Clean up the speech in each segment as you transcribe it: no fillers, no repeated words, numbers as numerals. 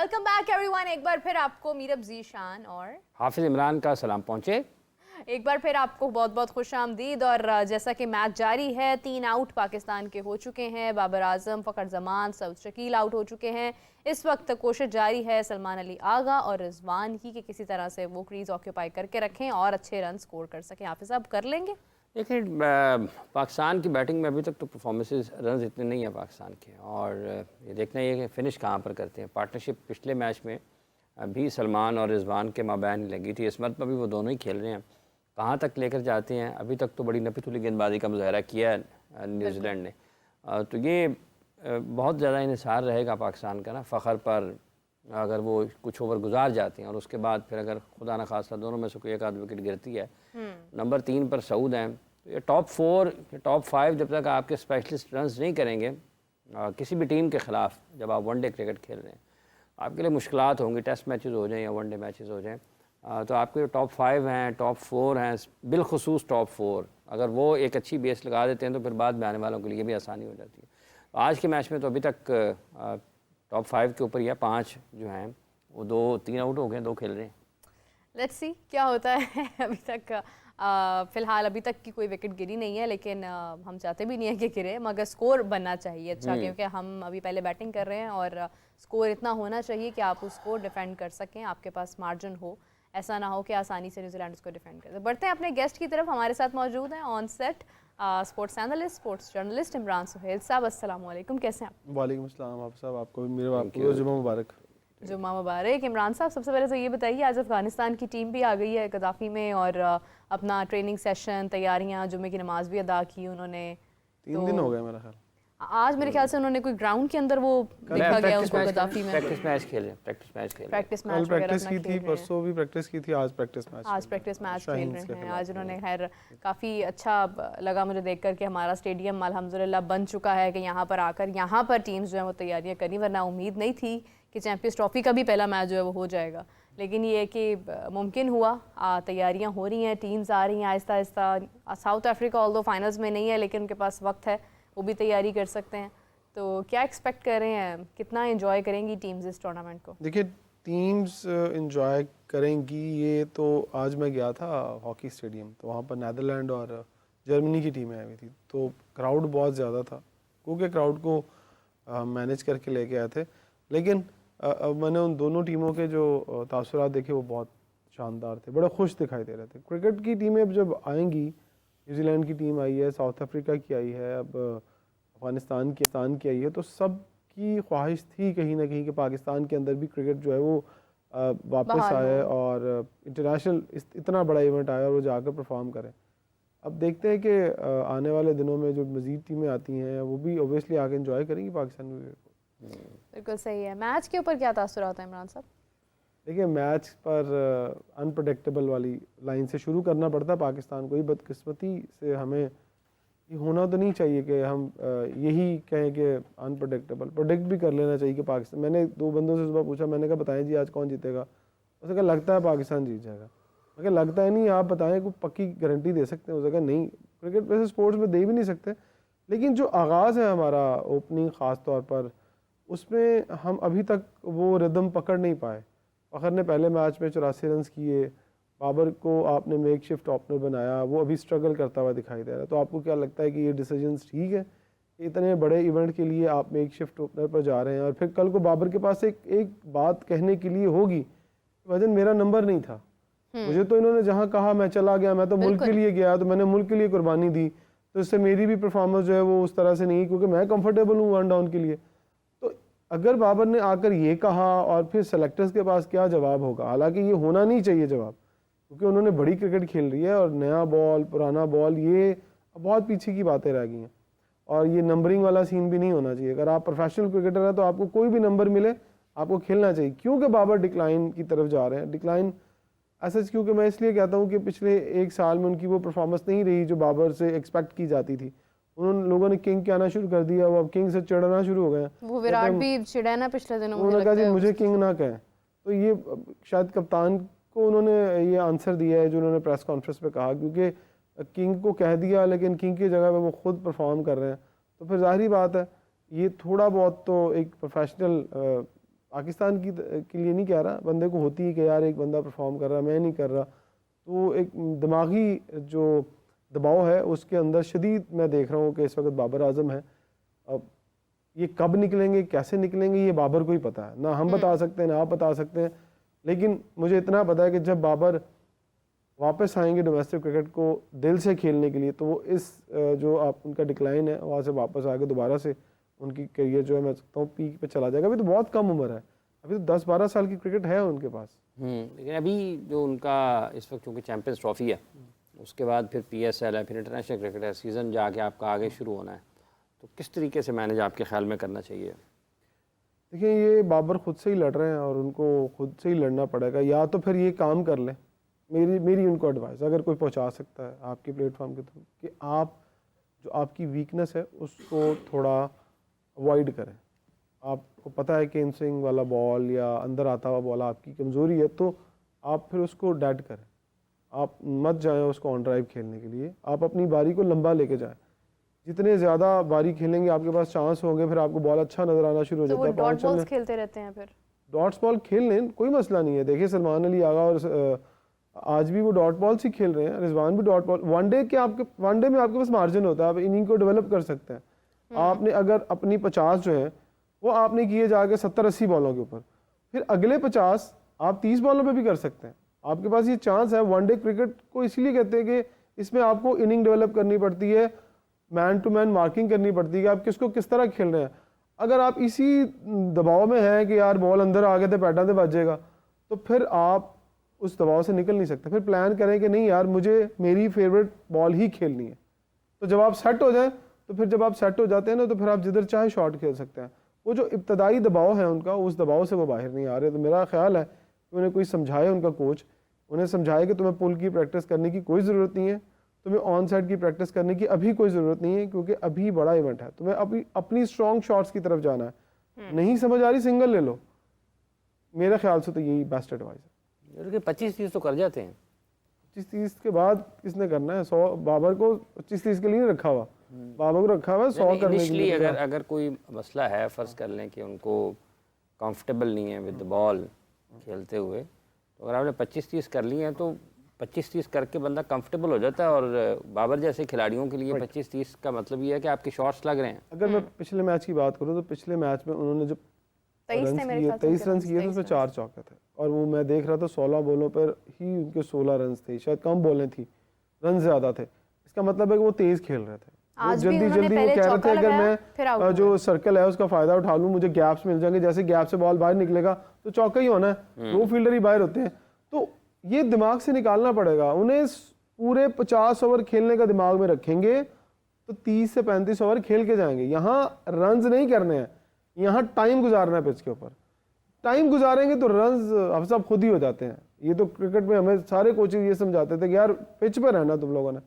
Welcome back everyone. एक बार फिर आपको मीरब ज़ीशान और हाफिज़ इमरान का सलाम पहुँचे। एक बार फिर आपको बहुत बहुत खुशामदीद। और जैसा कि मैच जारी है, 3 आउट पाकिस्तान के हो चुके हैं। बाबर आजम, फ़खर जमान, सऊद शकील आउट हो चुके हैं। इस वक्त कोशिश जारी है सलमान अली आगा और रिजवान की कि किसी तरह से वो क्रीज ऑक्यूपाई करके रखें और अच्छे रन स्कोर कर सकें। हाफिज़ साहब कर लेंगे? देखिए, पाकिस्तान की बैटिंग में अभी तक तो परफॉर्मेंसेस रन इतने नहीं हैं पाकिस्तान के, और ये देखना है कि फ़िनिश कहाँ पर करते हैं। पार्टनरशिप पिछले मैच में भी सलमान और रिजवान के माबैन लगी थी, इस मरतबा भी वो दोनों ही खेल रहे हैं। कहाँ तक लेकर जाते हैं, अभी तक तो बड़ी नपी-तुली गेंदबाजी का मुजाहरा किया है न्यूजीलैंड ने। तो ये बहुत ज़्यादा इन्हिसार रहेगा पाकिस्तान का ना फ़खर पर, अगर वो कुछ ओवर गुजार जाते हैं और उसके बाद फिर अगर खुदा न खास्ता दोनों में से कोई एक आध विकेट गिरती है। नंबर 3 पर सऊद हैं, तो ये टॉप 4 टॉप 5 जब तक आपके स्पेशलिस्ट रन्स नहीं करेंगे किसी भी टीम के ख़िलाफ़, जब आप वनडे क्रिकेट खेल रहे हैं आपके लिए मुश्किलात होंगी। टेस्ट मैचेस हो जाएँ या वनडे मैचेस हो जाएँ, तो आपके टॉप 5 हैं, टॉप 4 हैं, बिलखुसूस टॉप 4, अगर वो एक अच्छी बेस लगा देते हैं तो फिर बाद में आने वालों के लिए भी आसानी हो जाती है। तो आज के मैच में तो अभी तक टॉप 5 के ऊपर ही है। 5 जो हैं वो 2-3 आउट हो गए, 2 खेल रहे हैं। लेट्स सी क्या होता है। अभी तक फ़िलहाल अभी तक की कोई विकेट गिरी नहीं है, लेकिन हम चाहते भी नहीं है कि गिरे, मगर स्कोर बनना चाहिए अच्छा, क्योंकि हम अभी पहले बैटिंग कर रहे हैं और स्कोर इतना होना चाहिए कि आप उसको डिफेंड कर सकें, आपके पास मार्जिन हो, ऐसा ना हो कि आसानी से न्यूजीलैंड उसको डिफेंड कर दे। बढ़ते हैं अपने गेस्ट की तरफ। हमारे साथ मौजूद हैं on set sports analyst, sports journalist Imran Suhail साहब। अस्सलाम वालेकुम, कैसे हैं आप? वालेकुम अस्सलाम। आप साहब, आपको भी मेरे आपको जुम्मा मुबारक। जुम्मा मुबारक। इमरान साहब, सबसे पहले तो ये बताइए, आज अफगानिस्तान की टीम भी आ गई है गद्दाफी में और अपना ट्रेनिंग सेशन, तैयारियां, जुम्मे की नमाज भी अदा की उन्होंने। 3 दिन हो गए मेरा ख्याल। आज मेरे ख्याल से उन्होंने कोई ग्राउंड के अंदर वो देखा गया उसको गद्दाफी में। प्रैक्टिस मैच खेल रहे हैं, प्रैक्टिस मैच कल प्रैक्टिस की थी, परसों भी प्रैक्टिस की थी, आज प्रैक्टिस मैच खेल रहे हैं। आज उन्होंने खैर काफ़ी अच्छा लगा मुझे देख कर कि हमारा स्टेडियम अल्हम्दुलिल्लाह बन चुका है कि यहाँ पर आकर यहाँ पर टीम्स जो है वो तैयारियाँ करी, वरना उम्मीद नहीं थी कि चैंपियंस ट्रॉफी का भी पहला मैच जो है वो हो जाएगा। लेकिन ये कि मुमकिन हुआ, तैयारियाँ हो रही हैं, टीम्स आ रही हैं Aahista Aahista. South Africa although finals में नहीं है, लेकिन उनके पास वक्त है, वो भी तैयारी कर सकते हैं। तो क्या एक्सपेक्ट कर रहे हैं, कितना एंजॉय करेंगी टीम्स इस टूर्नामेंट को? देखिए, टीम्स एंजॉय करेंगी। ये तो आज मैं गया था हॉकी स्टेडियम, तो वहाँ पर नीदरलैंड और जर्मनी की टीमें आई हुई थी, तो क्राउड बहुत ज़्यादा था, क्योंकि क्राउड को मैनेज करके लेके आए थे। लेकिन मैंने उन दोनों टीमों के जो तासुरात देखे वो बहुत शानदार थे, बड़े खुश दिखाई दे रहे थे। क्रिकेट की टीमें अब जब आएंगी, न्यूजीलैंड की टीम आई है, साउथ अफ्रीका की आई है, अब अफगानिस्तान की आई है, तो सब की ख्वाहिश थी कहीं ना कहीं कि पाकिस्तान के अंदर भी क्रिकेट जो है वो वापस आए और इंटरनेशनल इतना बड़ा इवेंट आया और वो जाकर परफॉर्म करें। अब देखते हैं कि आने वाले दिनों में जो मज़ीद टीमें आती हैं वो भी ओबियसली आके एंजॉय करेंगी पाकिस्तान में क्रिकेट को। बिल्कुल सही है। मैच के ऊपर क्या तासुर होता है इमरान साहब? देखिए, मैच पर अनप्रडिक्टेबल वाली लाइन से शुरू करना पड़ता है पाकिस्तान को। ये बदकिस्मती से हमें ये होना तो नहीं चाहिए कि हम यही कहें कि अनप्रडिक्टेबल, प्रोडिक्ट भी कर लेना चाहिए कि पाकिस्तान। मैंने 2 बंदों से सुबह पूछा, मैंने कहा बताएं जी आज कौन जीतेगा, उसने कहा लगता है पाकिस्तान जीत जाएगा। मैं कहा लगता है नहीं, आप बताएं, कोई पक्की गारंटी दे सकते हैं? उसने कहा नहीं, क्रिकेट वैसे स्पोर्ट्स में दे भी नहीं सकते, लेकिन जो आगाज़ है हमारा ओपनिंग ख़ास तौर पर, उसमें हम अभी तक वो रिदम पकड़ नहीं पाए। फ़खर ने पहले मैच में 84 रन किए, बाबर को आपने मेक शिफ्ट ओपनर बनाया, वो अभी स्ट्रगल करता हुआ दिखाई दे रहा है। तो आपको क्या लगता है कि ये डिसीजंस ठीक है? इतने बड़े इवेंट के लिए आप मेक शिफ्ट ओपनर पर जा रहे हैं और फिर कल को बाबर के पास एक बात कहने के लिए होगी, वजन मेरा नंबर नहीं था, मुझे तो इन्होंने जहाँ कहा मैं चला गया, मैं तो मुल्क के लिए गया, तो मैंने मुल्क के लिए कुर्बानी दी, तो इससे मेरी भी परफॉर्मेंस जो है वो उस तरह से नहीं, क्योंकि मैं कंफर्टेबल हूँ 1 डाउन के लिए। तो अगर बाबर ने आकर ये कहा और फिर सेलेक्टर्स के पास क्या जवाब होगा? हालांकि ये होना नहीं चाहिए जवाब, क्योंकि उन्होंने बड़ी क्रिकेट खेल रही है और नया बॉल पुराना बॉल ये बहुत पीछे की बातें रह गई हैं, और ये नंबरिंग वाला सीन भी नहीं होना चाहिए। अगर आप प्रोफेशनल क्रिकेटर हैं तो आपको कोई भी नंबर मिले आपको खेलना चाहिए। क्योंकि बाबर डिक्लाइन की तरफ जा रहे हैं, डिक्लाइन ऐसा क्योंकि मैं इसलिए कहता हूँ कि पिछले 1 साल में उनकी वो परफॉर्मेंस नहीं रही जो बाबर से एक्सपेक्ट की जाती थी। उन्होंने लोगों ने किंग कहना शुरू कर दिया, वो अब किंग से चिढ़ना शुरू हो गए। वो विराट भी चिढ़ा ना पिछले दिनों, उन्होंने कहा जी मुझे किंग ना कहें। तो ये शायद कप्तान को उन्होंने ये आंसर दिया है जो उन्होंने प्रेस कॉन्फ्रेंस पे कहा, क्योंकि किंग को कह दिया लेकिन किंग की जगह पे वो खुद परफॉर्म कर रहे हैं, तो फिर जाहिर बात है ये थोड़ा बहुत तो एक प्रोफेशनल पाकिस्तान के लिए नहीं कह रहा, बंदे को होती है कि यार एक बंदा परफॉर्म कर रहा, मैं नहीं कर रहा, तो एक दिमागी जो दबाव है उसके अंदर शदीद मैं देख रहा हूँ कि इस वक्त बाबर आजम है। अब ये कब निकलेंगे, कैसे निकलेंगे, ये बाबर को ही पता है, ना हम बता सकते हैं ना आप बता सकते हैं। लेकिन मुझे इतना पता है कि जब बाबर वापस आएंगे डोमेस्टिक क्रिकेट को दिल से खेलने के लिए, तो वो इस जो आप उनका डिक्लाइन है वहाँ से वापस आके दोबारा से उनकी करियर जो है मैं सकता हूँ पीक पे चला जाएगा। अभी तो बहुत कम उम्र है, अभी तो 10-12 साल की क्रिकेट है उनके पास। लेकिन अभी जो उनका इस वक्त चूँकि चैम्पियंस ट्रॉफी है, उसके बाद फिर PSL है, फिर इंटरनेशनल क्रिकेट है, सीज़न जाके आपका आगे शुरू होना है, तो किस तरीके से मैनेज आपके ख्याल में करना चाहिए? देखिए ये बाबर खुद से ही लड़ रहे हैं और उनको खुद से ही लड़ना पड़ेगा, या तो फिर ये काम कर लें। मेरी उनको एडवाइस, अगर कोई पहुंचा सकता है आपके प्लेटफॉर्म के थ्रू, कि आप जो आपकी वीकनेस है उसको थोड़ा अवॉइड करें। आपको पता है कि इन स्विंग वाला बॉल या अंदर आता हुआ बॉल आपकी कमज़ोरी है, तो आप फिर उसको डेड करें, आप मत जाएं उसको ऑन ड्राइव खेलने के लिए, आप अपनी बारी को लंबा लेके जाएं। जितने ज़्यादा बारी खेलेंगे आपके पास चांस होंगे, फिर आपको बॉल अच्छा नज़र आना शुरू हो तो जाता है। वो डॉट बॉल्स खेलते रहते हैं, फिर डॉट्स बॉल खेल लें, कोई मसला नहीं है। देखिए सलमान अली आगा और आज भी वो डॉट बॉल्स ही खेल रहे हैं, रिजवान भी डॉट बॉल। वनडे में आपके पास मार्जिन होता है, आप इनिंग को डेवलप कर सकते हैं। आपने अगर अपनी 50 जो है वो आपने किए जाके 70-80 बॉलों के ऊपर, फिर अगले 50 आप 30 बॉलों पे भी कर सकते हैं। आपके पास ये चांस है। वनडे क्रिकेट को इसीलिए कहते हैं कि इसमें आपको इनिंग डेवलप करनी पड़ती है, मैन टू मैन मार्किंग करनी पड़ती है कि आप किसको किस तरह खेल रहे हैं। अगर आप इसी दबाव में हैं कि यार बॉल अंदर आ गए थे पैटा से बजेगा, तो फिर आप उस दबाव से निकल नहीं सकते। फिर प्लान करें कि नहीं यार मुझे मेरी फेवरेट बॉल ही खेलनी है। तो जब आप सेट हो जाएं, तो फिर जब आप सेट हो जाते हैं ना, तो फिर आप जिधर चाहे शॉट खेल सकते हैं। वो जो इब्तदाई दबाव है उनका, उस दबाव से वो बाहर नहीं आ रहे। तो मेरा ख्याल है कि उन्हें कोई समझाए, उनका कोच उन्हें समझाए कि तुम्हें पुल की प्रैक्टिस करने की कोई ज़रूरत नहीं है, तुम्हें ऑन साइड की प्रैक्टिस करने की अभी कोई ज़रूरत नहीं है, क्योंकि अभी बड़ा इवेंट है, तुम्हें अभी अपनी स्ट्रॉन्ग शॉट्स की तरफ जाना है। नहीं समझ आ रही, सिंगल ले लो। मेरे ख्याल से तो यही बेस्ट एडवाइस है। 25-30 तो कर जाते हैं। 25-30 के बाद किसने करना है? 100 बाबर को 25-30 के लिए रखा हुआ, बाबर को रखा हुआ 100 करने के लिए। अगर कोई मसला है, फ़र्ज़ कर लें कि उनको कंफर्टेबल नहीं है विद द बॉल खेलते हुए, तो अगर आपने 25-30 कर लिए हैं तो 25-30 करके बंदा कंफर्टेबल हो जाता है। और बाबर जैसे खिलाड़ियों के लिए 25-30 का मतलब ये है कि आपके शॉट्स लग रहे हैं। अगर मैं पिछले मैच की बात करूँ तो पिछले मैच में उन्होंने जो 23 रन किए थे उसमें 4 चौके थे, और वो मैं देख रहा था 16 बॉलों पर ही उनके 16 रन थे, शायद कम बॉलें थी, रन ज़्यादा थे। इसका मतलब है कि वो तेज़ खेल रहे थे। जल्दी वो कह रहे थे अगर मैं जो सर्कल है उसका फ़ायदा उठा लूँ, मुझे गैप्स मिल जाएंगे, जैसे गैप से बॉल बाहर निकलेगा तो चौका ही होना है, 2 फील्डर ही बाहर होते हैं। तो ये दिमाग से निकालना पड़ेगा उन्हें। पूरे 50 ओवर खेलने का दिमाग में रखेंगे तो 30 से 35 ओवर खेल के जाएंगे। यहाँ रन्स नहीं करने हैं, यहाँ टाइम गुजारना है पिच के ऊपर। टाइम गुजारेंगे तो रन्स हम सब खुद ही हो जाते हैं। ये तो क्रिकेट में हमें सारे कोचेज ये समझाते थे कि यार पिच पर रहना, तुम लोगों ने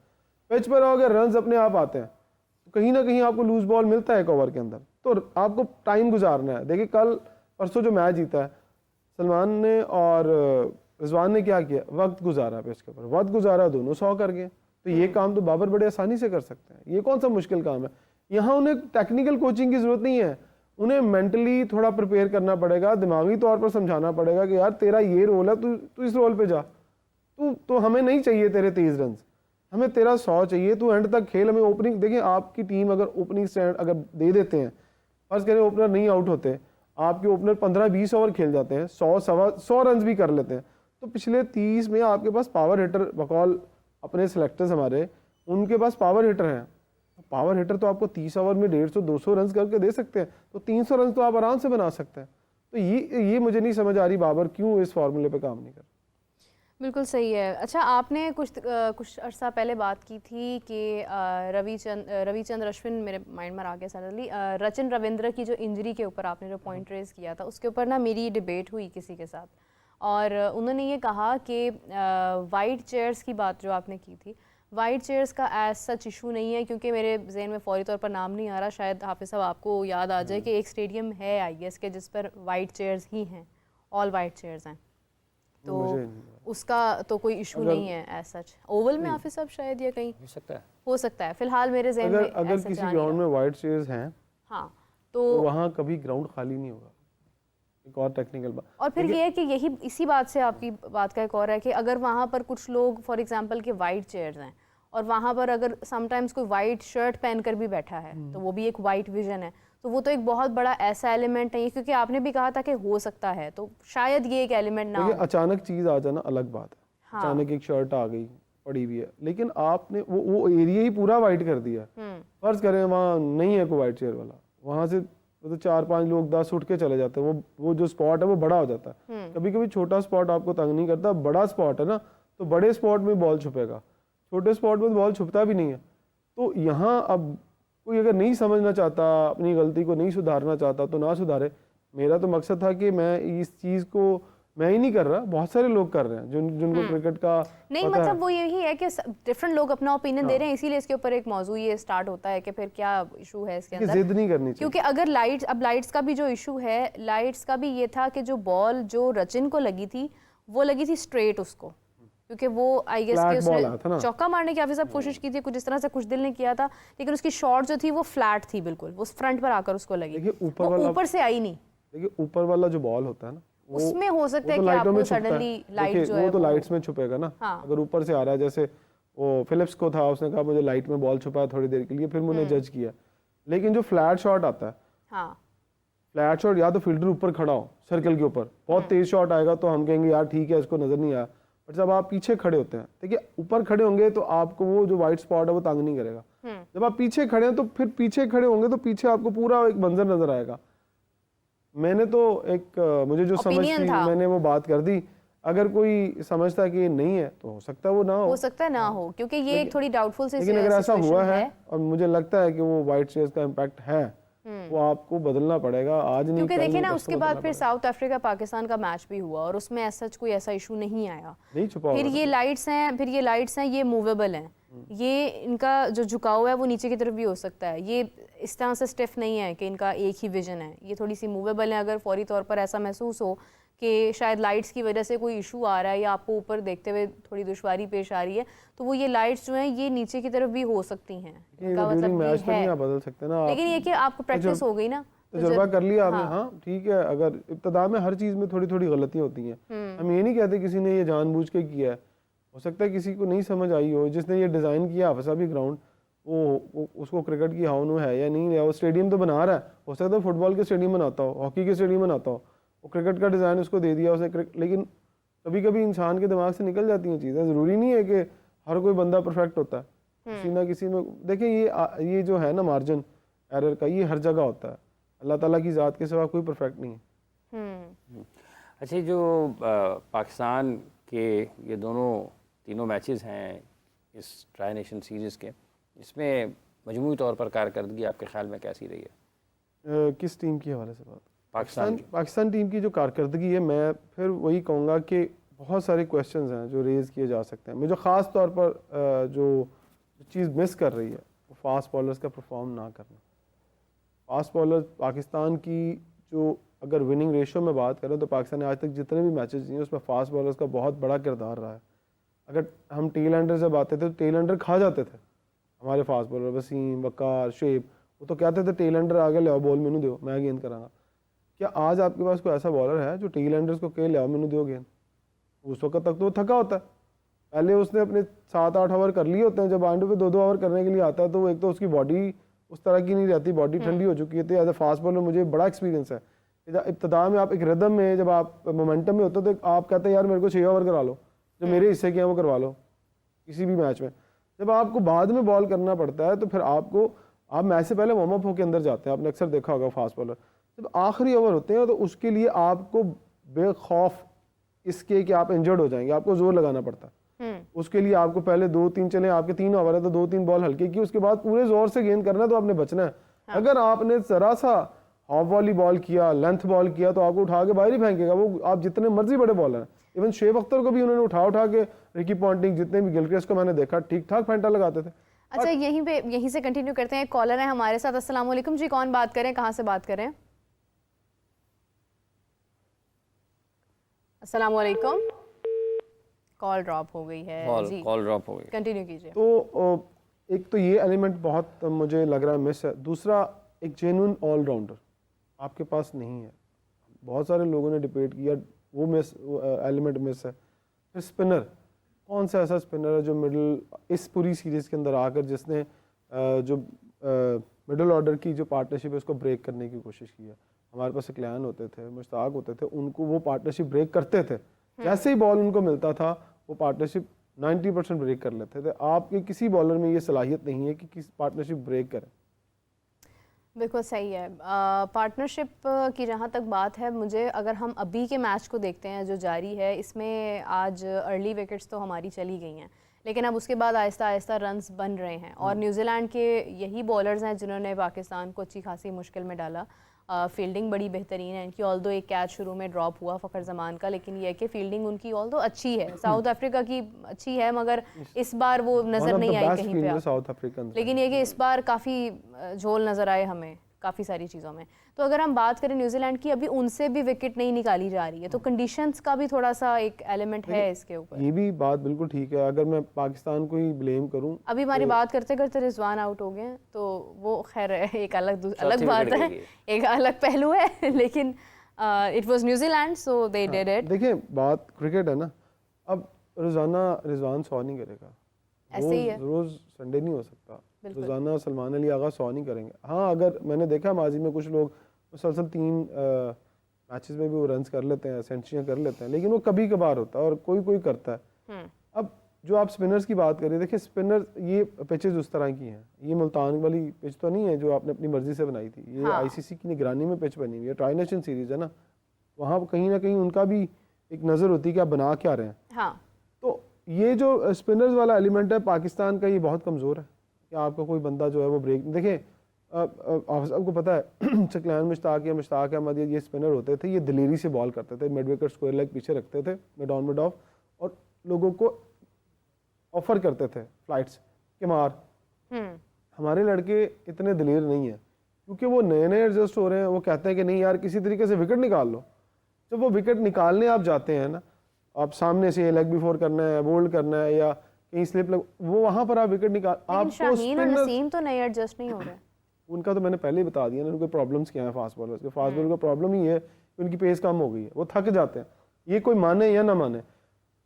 पिच पर रहोगे रन्स अपने आप आते हैं। तो कहीं ना कहीं आपको लूज बॉल मिलता है एक ओवर के अंदर, तो आपको टाइम गुजारना है। देखिए कल परसों जो मैच जीता है सलमान ने और रिजवान ने क्या किया, वक्त गुजारा पिच के ऊपर, वक्त गुजारा, दोनों 100 कर गए। तो ये काम तो बाबर बड़े आसानी से कर सकते हैं, ये कौन सा मुश्किल काम है। यहाँ उन्हें टेक्निकल कोचिंग की जरूरत नहीं है, उन्हें मेंटली थोड़ा प्रिपेयर करना पड़ेगा, दिमागी तौर पर समझाना पड़ेगा कि यार तेरा ये रोल है, तू इस रोल पे जा, तो हमें नहीं चाहिए तेरे 23 रन, हमें तेरा 100 चाहिए, तू एंड तक खेल। हमें ओपनिंग देखिए, आपकी टीम अगर ओपनिंग स्टैंड अगर दे देते हैं, फर्स्ट करें ओपनर नहीं आउट होते, आपके ओपनर 15-20 ओवर खेल जाते हैं, 100 रन भी कर लेते हैं, तो पिछले 30 में आपके पास पावर हिटर बकौल अपने सेलेक्टर्स हमारे, उनके पास पावर हिटर हैं। पावर हिटर तो आपको 30 ओवर में 150-200 रन करके दे सकते हैं, तो 300 रन तो आप आराम से बना सकते हैं। तो ये मुझे नहीं समझ आ रही बाबर क्यों इस फार्मूले पे काम नहीं कर। बिल्कुल सही है। अच्छा, आपने कुछ अर्सा पहले बात की थी कि रविचंद्र अश्विन, मेरे माइंड में आ गया सडनली, रचिन रविंद्र की जो इंजरी के ऊपर आपने जो पॉइंट रेज किया था, उसके ऊपर ना मेरी डिबेट हुई किसी के साथ, और उन्होंने ये कहा कि वाइट चेयर्स की बात जो आपने की थी, वाइट चेयर्स का एज सच इशू नहीं है, क्योंकि मेरे जहन में फौरी तौर पर नाम नहीं आ रहा, शायद हाफिज़ साहब आपको याद आ जाए कि एक स्टेडियम है IS के जिस पर वाइट चेयर्स ही हैं, ऑल वाइट चेयर्स हैं, तो उसका तो कोई इशू नहीं है एज सच। ओवल में हाफिज़ साहब शायद या कहीं हो सकता है, फिलहाल मेरे जहन में अगर किसी ग्राउंड में वाइट चेयर्स हैं, हाँ, तो वहाँ कभी ग्राउंड खाली नहीं होगा। एक और टेक्निकल बात। और फिर ये है कि यही इसी बात से आपकी बात का एक और है कि अगर वहाँ पर कुछ लोग फॉर एग्जांपल के वाइट चेयर्स हैं और वहाँ पर अगर समटाइम्स कोई वाइट शर्ट पहनकर भी बैठा है तो वो भी एक वाइट विजन है, तो वो तो एक बहुत बड़ा ऐसा एलिमेंट है, क्योंकि आपने भी कहा था कि हो सकता है, तो शायद ये एक एलिमेंट ना हो। अचानक चीज़ आ जाना अलग बात है। हाँ। अचानक एक शर्ट आ गई पड़ी हुई है, लेकिन आपने वो एरिया ही पूरा वाइट कर दिया। फर्ज करें वहाँ नहीं है कोई वाइट चेयर वाला, वहाँ से तो 4-5 लोग 10 उठ के चले जाते हैं, वो जो स्पॉट है वो बड़ा हो जाता है। कभी कभी छोटा स्पॉट आपको तंग नहीं करता, बड़ा स्पॉट है ना, तो बड़े स्पॉट में बॉल छुपेगा, छोटे स्पॉट में बॉल छुपता भी नहीं है। तो यहाँ अब कोई अगर नहीं समझना चाहता, अपनी गलती को नहीं सुधारना चाहता तो ना सुधारे। मेरा तो मकसद था कि मैं इस चीज़ को मैं ही नहीं कर रहा, बहुत सारे लोग कर रहे हैं जिनको क्रिकेट का नहीं पता मतलब है। वो यही है कि डिफरेंट लोग अपना ओपिनियन दे रहे हैं, इसीलिए इसके ऊपर एक मौजू ये स्टार्ट होता है कि फिर क्या इशू है इसके कि अंदर। जिद नहीं करनी चाहिए, क्योंकि अगर लाइट्स का भी जो इशू है, लाइट्स का भी ये था कि जो बॉल जो रचिन को लगी थी वो लगी थी स्ट्रेट उसको, क्योंकि वो आई गेस कि उसने चौका मारने की काफी सब कोशिश की थी, कुछ इस तरह से कुछ दिल ने किया था, लेकिन उसकी शॉट जो थी वो फ्लैट थी बिल्कुल, वो फ्रंट पर आकर उसको लगी, ऊपर से आई नहीं। देखिए ऊपर वाला जो बॉल होता है ना, उसमें हो सकता है कि आपको सडनली लाइट जो है वो तो लाइट्स में छुपेगा ना। हाँ। अगर ऊपर से आ रहा है, जैसे वो फिलिप्स को था, उसने कहा मुझे लाइट में बॉल छुपाया थोड़ी देर के लिए, फिर मैंने जज किया। लेकिन जो फ्लैट शॉट आता है, हाँ, फ्लैट शॉट या तो फील्डर ऊपर खड़ा हो सर्कल के ऊपर, बहुत तेज शॉट आएगा तो हम कहेंगे यार ठीक है इसको नजर नहीं आया, बट जब आप पीछे खड़े होते हैं, देखिए ऊपर खड़े होंगे तो आपको वो जो व्हाइट स्पॉट है वो तंग नहीं करेगा। जब आप पीछे खड़े हैं तो फिर पीछे खड़े होंगे तो पीछे आपको पूरा एक मंजर नजर आएगा। मैंने तो एक मुझे जो समझ थी मैंने वो बात कर दी। अगर कोई समझता है कि ये नहीं है तो हो सकता है वो ना हो सकता है ना हो, क्योंकि ये एक थोड़ी डाउटफुल सी लेकिन अगर ऐसा हुआ है और मुझे लगता है कि वो व्हाइट चेयर्स का इम्पैक्ट है, वो आपको बदलना पड़ेगा आज नहीं, क्योंकि देखिए ना उसके बाद फिर साउथ अफ्रीका पाकिस्तान का मैच भी हुआ और उसमें ऐसा कोई ऐसा इशू नहीं आया। नहीं छुपा। फिर ये लाइट्स हैं ये मूवेबल हैं, ये इनका जो झुकाव है वो नीचे की तरफ भी हो सकता है, ये इस तरह से स्टिफ नहीं है कि इनका एक ही विजन है, ये थोड़ी सी मूवेबल है। अगर फौरी तौर पर ऐसा महसूस हो कि शायद लाइट्स की वजह से कोई इशू आ रहा है या आपको ऊपर देखते हुए थोड़ी दुश्वारी पेश आ रही है, तो वो ये लाइट्स जो हैं ये नीचे की तरफ भी हो सकती हैं। इनका मतलब ये है, बदल सकते ना, लेकिन ये कि आपको प्रैक्टिस हो गई ना, तजुर्बा कर लिया आपने। हाँ ठीक है, अगर इब्तिदा में हर चीज़ में थोड़ी थोड़ी गलतियाँ होती हैं, हम ये नहीं कहते किसी ने ये जानबूझ के किया है, हो सकता है किसी को नहीं समझ आई हो, जिसने ये डिज़ाइन किया हाफिज़ा भी ग्राउंड, वो उसको क्रिकेट की हाउन है या नहीं है, वो स्टेडियम तो बना रहा है, हो सकता है फुटबॉल के स्टेडियम बनाता हो, हॉकी के स्टेडियम बनाता हो, वो क्रिकेट का डिज़ाइन उसको दे दिया उसने। लेकिन कभी कभी इंसान के दिमाग से निकल जाती हैं चीज़ें, ज़रूरी नहीं है कि हर कोई बंदा परफेक्ट होता है, किसी ना किसी में। देखिए ये जो है ना मार्जिन एरर का, ये हर जगह होता है, अल्लाह ताला की ज़ात के सिवा कोई परफेक्ट नहीं है। अच्छा, जो पाकिस्तान के ये तीनों मैचेस हैं इस ट्राई नेशन सीरीज़ के, इसमें मजमूई तौर पर कारकर्दगी आपके ख्याल में कैसी रही है? किस टीम के हवाले से बात? पाकिस्तान टीम की जो कारकर्दगी है, मैं फिर वही कहूँगा कि बहुत सारे क्वेश्चंस हैं जो रेज़ किए जा सकते हैं। मुझे ख़ास तौर पर जो चीज़ मिस कर रही है वो फास्ट बॉलर्स का परफॉर्म ना करना। फास्ट बॉलर्स पाकिस्तान की जो अगर विनिंग रेशो में बात करें तो पाकिस्तान ने आज तक जितने भी मैचेस जिए उसमें फास्ट बॉलर्स का बहुत बड़ा किरदार रहा है। अगर हम टेल एंडर से बात करते तो टेल एंडर खा जाते थे हमारे फास्ट बॉलर, वसीम, वकार, शेब, वो तो कहते थे टेल एंडर आगे ले बॉल मैनू दो मैं गेंद करांगा। क्या आज आपके पास कोई ऐसा बॉलर है जो टेल एंडर्स को कहे ले मैनू दो गेंद? उस वक्त तक तो वो थका होता है, पहले उसने अपने 7-8 ओवर कर लिए होते हैं, जब आंडू पे 2-2 ओवर करने के लिए आता है तो एक तो उसकी बॉडी उस तरह की नहीं रहती, बॉडी ठंडी हो चुकी है। तो एज ए फास्ट बॉलर मुझे बड़ा एक्सपीरियंस है, इब्तिदा में आप एक रिदम में जब आप मोमेंटम में होते हो तो आप कहते हैं यार मेरे को 6 ओवर करा लो, जो मेरे हिस्से के हैं वो करवा लो किसी भी मैच में। जब आपको बाद में बॉल करना पड़ता है तो फिर आप मैच से पहले वार्म अप होकर अंदर जाते हैं, आपने अक्सर देखा होगा फास्ट बॉलर जब आखिरी ओवर होते हैं तो उसके लिए आपको बेखौफ इसके कि आप इंजर्ड हो जाएंगे आपको जोर लगाना पड़ता है। उसके लिए आपको पहले 2-3 चले, आपके 3 ओवर है तो 2-3 बॉल हल्के की, उसके बाद पूरे जोर से गेंद करना तो आपने बचना है। अगर आपने जरा सा हाफ वॉली बॉल किया, लेंथ बॉल किया तो आपको उठा के बाहर ही फेंकेगा वो, आप जितने मर्जी बड़े बॉलर हैं। इवन शेब अख्तर को भी उन्होंने उठा के, रिकी पॉन्टिंग, जितने भी गिलक्रिस्ट को मैंने देखा ठीक ठाक फेंटा लगाते थे। अच्छा, यहीं से कंटिन्यू करते हैं। कॉलर है हमारे साथ। अस्सलाम वालेकुम जी, कौन बात करें, कहाँ से बात करें? अस्सलाम वालेकुम, कॉल ड्रॉप हो गई है जी, कॉल ड्रॉप हो गई, कंटिन्यू कीजिए। तो एक तो ये एलिमेंट बहुत मुझे लग रहा है मिस है। दूसरा, एक जेन्युइन ऑलराउंडर आपके पास नहीं है। बहुत सारे लोगों ने डिबेट किया, वो मिस एलिमेंट मिस है। फिर स्पिनर, कौन सा ऐसा स्पिनर है जो मिडिल इस पूरी सीरीज़ के अंदर आकर जिसने जो मिडिल ऑर्डर की जो पार्टनरशिप है उसको ब्रेक करने की कोशिश की है। हमारे पास इकलान होते थे, मुश्ताक होते थे, उनको वो पार्टनरशिप ब्रेक करते थे, जैसे ही बॉल उनको मिलता था वो पार्टनरशिप 90% ब्रेक कर लेते थे। आपके किसी बॉलर में ये सलाहियत नहीं है कि किस पार्टनरशिप ब्रेक करे। बिल्कुल सही है। पार्टनरशिप की जहाँ तक बात है, मुझे अगर हम अभी के मैच को देखते हैं जो जारी है, इसमें आज अर्ली विकेट्स तो हमारी चली गई हैं, लेकिन अब उसके बाद आहिस्ता आहिस्ता रन्स बन रहे हैं और न्यूजीलैंड के यही बॉलर्स हैं जिन्होंने पाकिस्तान को अच्छी खासी मुश्किल में डाला। फील्डिंग बड़ी बेहतरीन है इनकी, ऑल्दो एक कैच शुरू में ड्रॉप हुआ फ़खर जमान का, लेकिन यह कि फील्डिंग उनकी ऑल्दो अच्छी है। साउथ अफ्रीका की अच्छी है मगर इस बार वो नज़र नहीं आई कहीं पे साउथ अफ्रीकन, लेकिन ये कि इस बार काफ़ी झोल नज़र आए हमें काफ़ी सारी चीज़ों में। तो अगर हम बात करें न्यूजीलैंड की, अभी उनसे भी विकेट नहीं निकाली जा रही है, तो कंडीशंस का भी थोड़ा सा एक एलिमेंट है इसके ऊपर। ये भी बात बिल्कुल ठीक है। अगर मैं पाकिस्तान को ही ब्लेम करूं, अभी हमारी बात करते करते रिजवान आउट हो गए, तो वो खैर एक अलग बात है, एक अलग पहलू है, लेकिन it was New Zealand so they did it. देखिए बात क्रिकेट है ना, अब रोजाना रिजवान 100 नहीं करेगा, ऐसे ही है, रोज संडे नहीं हो सकता, रोजाना सलमान अली आगा 100 नहीं करेंगे। हाँ, अगर मैंने देखा माजी में कुछ लोग मुसलसल 3 मैचेस में भी वो रन्स कर लेते हैं, सेंचुरियाँ कर लेते हैं, लेकिन वो कभी कभार होता है और कोई कोई करता है। अब जो आप स्पिनर्स की बात करें, देखिए स्पिनर, ये पिचेज उस तरह की हैं, ये मुल्तान वाली पिच तो नहीं है जो आपने अपनी मर्जी से बनाई थी, ये आईसीसी की निगरानी में पिच बनी हुई है। ट्राई नेशन सीरीज है ना, वहाँ कहीं ना कहीं उनका भी एक नज़र होती है कि आप बना क्या रहे हैं। हाँ। तो ये जो स्पिनर्स वाला एलिमेंट है पाकिस्तान का, ये बहुत कमज़ोर है कि आपका कोई बंदा जो है वो ब्रेक, देखिए आपको पता है शकलान मुश्ताक या मुश्ताक अहमद ये स्पिनर होते थे, ये दिलेरी से बॉल करते थे, मिड विकेट स्क्वायर लेग पीछे रखते थे मिड ऑन मिड ऑफ, और लोगों को ऑफर करते थे फ्लाइट्स के मार। हमारे लड़के इतने दिलेर नहीं है क्योंकि वो नए नए एडजस्ट हो रहे हैं, वो कहते हैं कि नहीं यार किसी तरीके से विकेट निकाल लो। जब वो विकेट निकालने आप जाते हैं ना, आप सामने से लेग बिफोर करना है, बोल्ड करना है या कहीं स्लिप लग, वो वहां पर आप विकेट निकाल, आपको शाहीन और नसीम तो नए एडजस्ट नहीं हो रहे। उनका तो मैंने पहले ही बता दिया ना, उनके प्रॉब्लम्स क्या है फास्ट बॉलर्स के। फास्ट बॉलर का प्रॉब्लम ही है कि उनकी पेस कम हो गई है, वो थक जाते हैं, ये कोई माने या ना माने।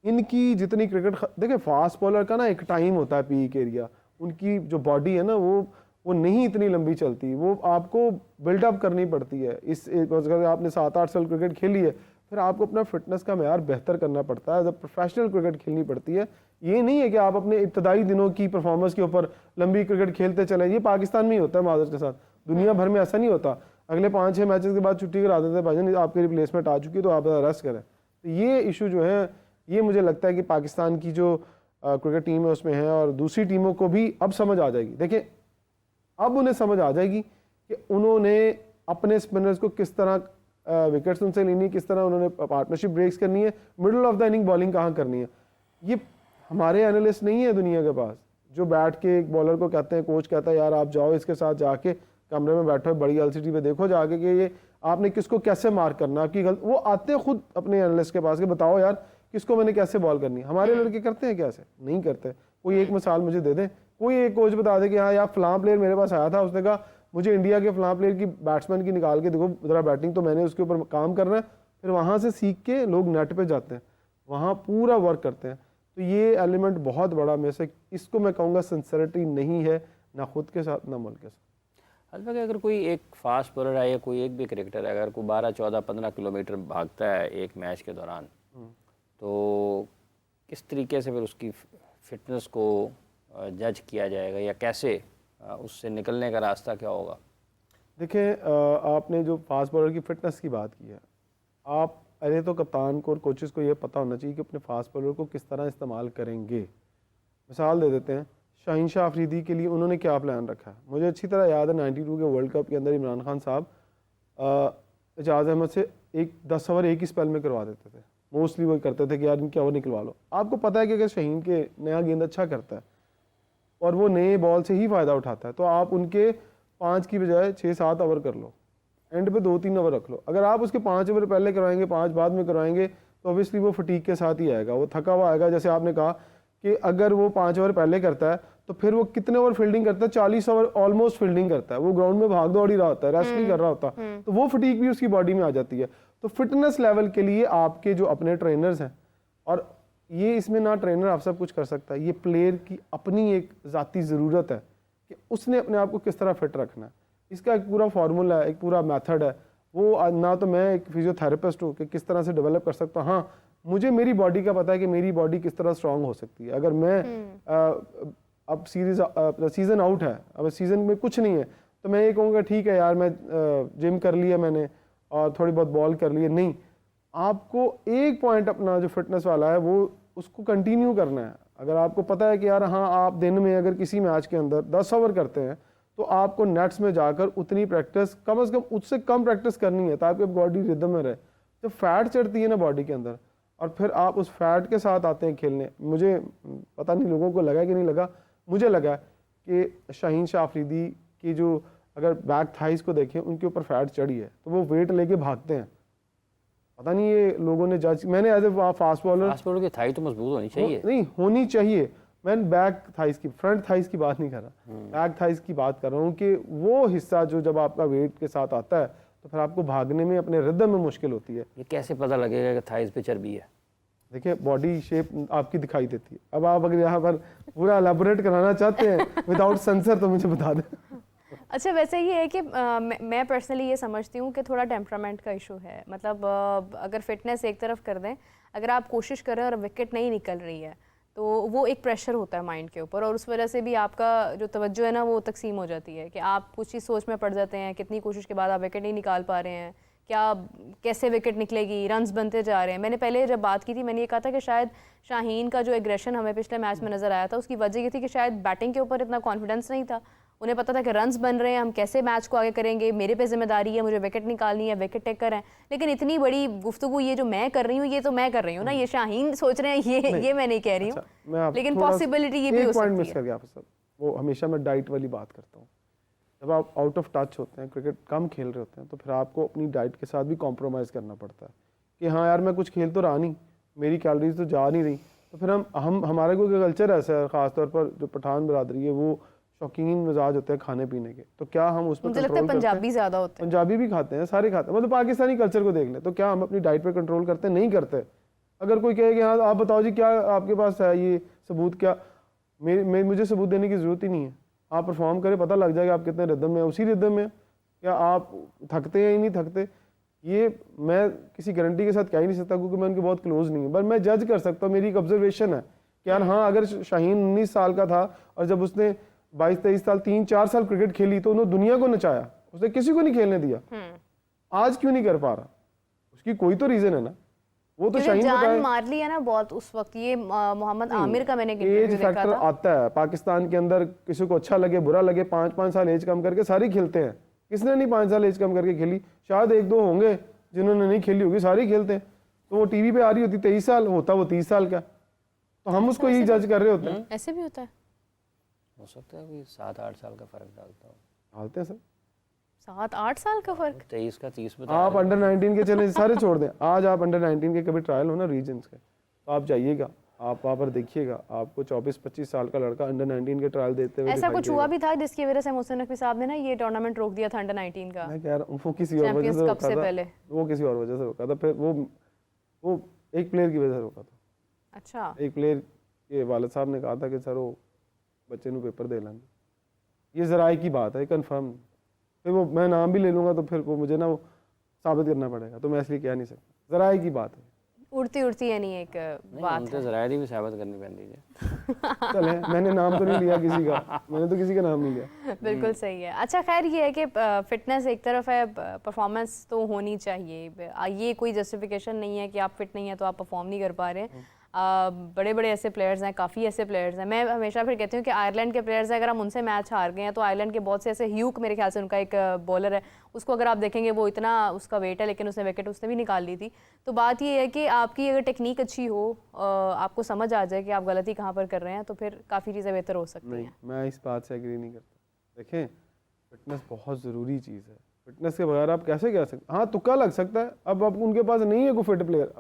इनकी जितनी क्रिकेट, देखिए फास्ट बॉलर का ना एक टाइम होता है पीक एरिया, उनकी जो बॉडी है ना वो नहीं इतनी लंबी चलती, वो आपको बिल्डअप करनी पड़ती है। इस अगर आपने 7-8 साल क्रिकेट खेली है, फिर आपको अपना फिटनेस का मेयार बेहतर करना पड़ता है, जब प्रोफेशनल क्रिकेट खेलनी पड़ती है। ये नहीं है कि आप अपने इब्तदाई दिनों की परफॉर्मेंस के ऊपर लंबी क्रिकेट खेलते चले। ये पाकिस्तान में ही होता है माजरत के साथ, दुनिया भर में ऐसा नहीं होता। अगले 5-6 मैचेस के बाद छुट्टी करा देते हैं, भाईजान आपकी रिप्लेसमेंट आ चुकी है तो आप रेस्ट करें। तो ये इशू जो है, ये मुझे लगता है कि पाकिस्तान की जो क्रिकेट टीम है उसमें है, और दूसरी टीमों को भी अब समझ आ जाएगी। देखिए अब उन्हें समझ आ जाएगी कि उन्होंने अपने स्पिनर्स को किस तरह विकेट्स उनसे लेनी, किस तरह उन्होंने पार्टनरशिप ब्रेक्स करनी है, middle of the inning bowling कहाँ करनी है। ये हमारे एनालिस्ट नहीं है दुनिया के पास जो बैठ के एक बॉलर को कहते हैं, कोच कहता है यार आप जाओ इसके साथ जाके कमरे में बैठो, बड़ी एलसीडी पे देखो जाके कि ये आपने किसको कैसे मार्क करना, आपकी गलत, वो आते हैं खुद अपने एनालिस्ट के पास कि बताओ यार किसको मैंने कैसे बॉल करनी है। हमारे लड़के करते हैं क्या ऐसे? नहीं करते। कोई एक मिसाल मुझे दे दें, कोई एक कोच बता दे कि हाँ यार फलां प्लेयर मेरे पास आया था, उसने कहा मुझे इंडिया के फलां प्लेयर की बैट्समैन की निकाल के देखो जरा बैटिंग, तो मैंने उसके ऊपर काम करना है। फिर वहाँ से सीख के लोग नेट पे जाते हैं, वहाँ पूरा वर्क करते हैं। तो ये एलिमेंट बहुत बड़ा में से, इसको मैं कहूँगा सिंसियरिटी नहीं है, ना खुद के साथ ना मुल्क के साथ। अलबत्ता अगर कोई एक फास्ट बॉलर है या कोई एक भी क्रिकेटर है, अगर कोई 12, 14, 15 किलोमीटर भागता है एक मैच के दौरान, तो किस तरीके से फिर उसकी फिटनेस को जज किया जाएगा या कैसे उससे निकलने का रास्ता क्या होगा? देखिए आपने जो फास्ट बॉलर की फिटनेस की बात की है, आप अरे तो कप्तान को और कोचेस को ये पता होना चाहिए कि अपने फास्ट बॉलर को किस तरह इस्तेमाल करेंगे। मिसाल दे देते हैं, शाहीन शाह अफरीदी के लिए उन्होंने क्या प्लान रखा है। मुझे अच्छी तरह याद है 92 के वर्ल्ड कप के अंदर इमरान खान साहब एजाज अहमद से 10 ओवर एक ही स्पेल में करवा देते थे। मोस्टली वही करते थे कि यार इनके ओवर निकलवा लो। आपको पता है कि अगर शाहीन के नया गेंद अच्छा करता है और वो नए बॉल से ही फ़ायदा उठाता है, तो आप उनके 5 की बजाय 6-7 ओवर कर लो, एंड पे 2-3 ओवर रख लो। अगर आप उसके 5 ओवर पहले करवाएंगे, 5 बाद में करवाएंगे, तो ऑब्वियसली वो फटीक के साथ ही आएगा, वो थका हुआ आएगा। जैसे आपने कहा कि अगर वो 5 ओवर पहले करता है तो फिर वो कितने ओवर फील्डिंग करता है, 40 ओवर ऑलमोस्ट फील्डिंग करता है, वो ग्राउंड में भाग दौड़ ही रहा होता है, रेस्ट नहीं कर रहा होता, तो वो फटीग भी उसकी बॉडी में आ जाती है। तो फिटनेस लेवल के लिए आपके जो अपने ट्रेनर्स हैं, और ये इसमें ना ट्रेनर आप सब कुछ कर सकता है, ये प्लेयर की अपनी एक ज़ाती ज़रूरत है कि उसने अपने आप को किस तरह फिट रखना है। इसका एक पूरा फार्मूला है, एक पूरा मेथड है, वो ना तो मैं एक फिजियोथेरेपिस्ट हूँ कि किस तरह से डेवलप कर सकता हूँ। हाँ, मुझे मेरी बॉडी का पता है कि मेरी बॉडी किस तरह स्ट्रांग हो सकती है। अगर मैं अब सीज़न आउट है, अब सीज़न में कुछ नहीं है, तो मैं ये कहूँगा ठीक है यार, मैं जिम कर लिया मैंने और थोड़ी बहुत बॉल कर लिए। नहीं, आपको एक पॉइंट अपना जो फिटनेस वाला है वो उसको कंटिन्यू करना है। अगर आपको पता है कि यार हाँ, आप दिन में अगर किसी मैच के अंदर 10 ओवर करते हैं, तो आपको नेट्स में जाकर उतनी प्रैक्टिस, कम से कम उससे कम प्रैक्टिस करनी है ताकि बॉडी रिदम में रहे। जब फैट चढ़ती है ना बॉडी के अंदर, और फिर आप उस फैट के साथ आते हैं खेलने, मुझे पता नहीं लोगों को लगा कि नहीं लगा, मुझे लगा कि शाहीन शाह अफरीदी की जो अगर बैक थाइस को देखें, उनके ऊपर फैट चढ़ी है, तो वो वेट लेके भागते हैं। पता नहीं ये लोगों ने जज, मैंने एज ए फास्ट बॉलर की थाई तो मजबूत होनी चाहिए, नहीं होनी चाहिए, मैं बैक थाइस की, फ्रंट थाइस की बात नहीं कर रहा, बैक थाइस की बात कर रहा हूँ कि वो हिस्सा जो जब आपका वेट के साथ आता है तो फिर आपको भागने में, अपने रिदम में मुश्किल होती है। ये कैसे पता लगेगा कि थाइस पे चर्बी है? देखिए, बॉडी शेप आपकी दिखाई देती है। अब आप अगर यहाँ पर पूरा एलैबोरेट कराना चाहते हैं विदाउट सेंसर तो मुझे बता दें। अच्छा, वैसे ये है कि मैं पर्सनली ये समझती हूँ कि थोड़ा टेम्परामेंट का इशू है। मतलब अगर फिटनेस एक तरफ कर दें, अगर आप कोशिश कर रहे हैं और विकेट नहीं निकल रही है, तो वो एक प्रेशर होता है माइंड के ऊपर, और उस वजह से भी आपका जो तवज्जो है ना वो तकसीम हो जाती है कि आप कुछ ही सोच में पड़ जाते हैं, कितनी कोशिश के बाद आप विकेट नहीं निकाल पा रहे हैं, क्या कैसे विकेट निकलेगी, रन्स बनते जा रहे हैं। मैंने पहले जब बात की थी, मैंने ये कहा था कि शायद शाहीन का जो एग्रेशन हमें पिछले मैच में नज़र आया था, उसकी वजह ये थी कि शायद बैटिंग के ऊपर इतना कॉन्फिडेंस नहीं था। उन्हें पता था कि रन्स बन रहे हैं, हम कैसे मैच को आगे करेंगे, मेरे पे जिम्मेदारी है, मुझे विकेट निकालनी है, विकेट टेकर है। लेकिन इतनी बड़ी गुफ्तगू ये जो मैं कर रही हूँ, ये तो मैं कर रही हूँ ना, ये शाहीन सोच रहे हैं, ये मैं नहीं कह रही हूँ। लेकिन पॉसिबिलिटी ये भी हो सकती है। वो हमेशा मैं डाइट वाली बात करता हूँ। जब आप आउट ऑफ टच होते हैं, क्रिकेट कम खेल रहे होते हैं, तो फिर आपको अपनी डाइट के साथ भी कॉम्प्रोमाइज़ करना पड़ता है कि हाँ यार, मैं कुछ खेल तो रहा नहीं, मेरी कैलोरीज तो जा नहीं रही। तो फिर हमारा कोई कल्चर ऐसा है, ख़ासतौर पर जो पठान बरादरी है, वो शौकीन मिजाज होते हैं खाने पीने के। तो क्या हम उसमें मुझे लगता है पंजाबी ज़्यादा होते हैं, पंजाबी भी खाते हैं, सारे खाते हैं, मतलब पाकिस्तानी कल्चर को देख लें, तो क्या हम अपनी डाइट पे कंट्रोल करते हैं? नहीं करते। अगर कोई कहे कि हाँ आप बताओ जी क्या आपके पास है ये सबूत, क्या मुझे सबूत देने की ज़रूरत ही नहीं है। आप परफॉर्म करें, पता लग जाएगा आप कितने रिदम में, उसी रिदम में। क्या आप थकते हैं या नहीं थकते, ये मैं किसी गारंटी के साथ कह ही नहीं सकता क्योंकि मैं उनके बहुत क्लोज नहीं हूँ, पर मैं जज कर सकता हूँ, मेरी एक ऑब्जर्वेशन है कि यार हाँ, अगर शाहीन 19 साल का था और जब उसने 22-23 साल 3-4 साल क्रिकेट खेली तो उन्होंने दुनिया को नचाया, उसने किसी को नहीं खेलने दिया। आज क्यों नहीं कर पा रहा? उसकी कोई तो रीजन है ना। वो तो शाहीन जान मार ली है ना बहुत उस वक्त। ये मोहम्मद आमिर का मैंने एज फैक्टर आता है पाकिस्तान के अंदर, किसी को अच्छा लगे बुरा लगे, 5-5 साल एज कम करके सारे खेलते हैं। किसने नहीं 5 साल एज कम करके खेली? शायद 1-2 होंगे जिन्होंने नहीं खेली होगी, सारे खेलते हैं। तो वो टीवी पे आ रही होती 23 साल, होता वो 30 साल का, तो हम उसको यही जज कर रहे होते हैं। ऐसे भी होता है, हो सकता है 7-8 साल का फर्क डालते हैं सर, 7-8 साल का फर्क। 23 का 30 में आप अंडर 19 के चले सारे छोड़ दें। आज आप अंडर 19 के कभी ट्रायल हो ना रीजन्स के, तो आप जाइएगा, आप वहाँ पर देखिएगा, आपको 24-25 साल का लड़का अंडर 19 के ट्रायल देते हुए ऐसा कुछ हुआ भी था जिसकी वजह से मोहसिन नकवी साहब ने ना ये टूर्नामेंट रोक दिया था अंडर 19 का। मैं कह रहा हूँ वो किसी और वजह से रोका था, वो किसी और वजह से रोका था, फिर वो एक प्लेयर की वजह से रोका था। अच्छा, एक प्लेयर के वालिद साहब ने कहा था कि सर वो बच्चे को पेपर दे लेंगे, ये ज़राए की बात है, कंफर्म। फिर वो मैं नाम भी ले लूँगा तो फिर वो मुझे ना वो साबित करना पड़ेगा, तो मैं इसलिए कह नहीं सकता, ज़राए की बात है। उड़ती यानी एक बात है, ज़राए भी साबित करनी पैंदी है। चले, मैंने नाम तो नहीं लिया किसी का, मैंने तो किसी का नाम नहीं लिया। बिल्कुल सही है। अच्छा, खैर ये है कि फिटनेस एक तरफ है, परफॉर्मेंस तो होनी चाहिए। ये कोई जस्टिफिकेशन नहीं है कि आप फिट नहीं है तो आप परफॉर्म नहीं कर पा रहे हैं। बड़े बड़े ऐसे प्लेयर्स हैं, काफ़ी ऐसे प्लेयर्स हैं। मैं हमेशा फिर कहती हूँ कि आयरलैंड के प्लेयर्स हैं, अगर हम उनसे मैच हार गए हैं तो आयरलैंड के बहुत से ऐसे, ह्यूक मेरे ख्याल से उनका एक बॉलर है, उसको अगर आप देखेंगे वो इतना उसका वेट है लेकिन उसने विकेट उसने भी निकाल ली थी। तो बात ये है कि आपकी अगर टेक्निक अच्छी हो, आपको समझ आ जाए कि आप गलती कहाँ पर कर रहे हैं, तो फिर काफ़ी चीज़ें बेहतर हो सकती हैं। मैं इस बात से एग्री नहीं करता। देखें, फिटनेस बहुत ज़रूरी चीज़ है, फिटनेस के बगैर आप कैसे कह सकते? हाँ, तुक्का लग सकता है, अब उनके पास नहीं है कोई फिट प्लेयर।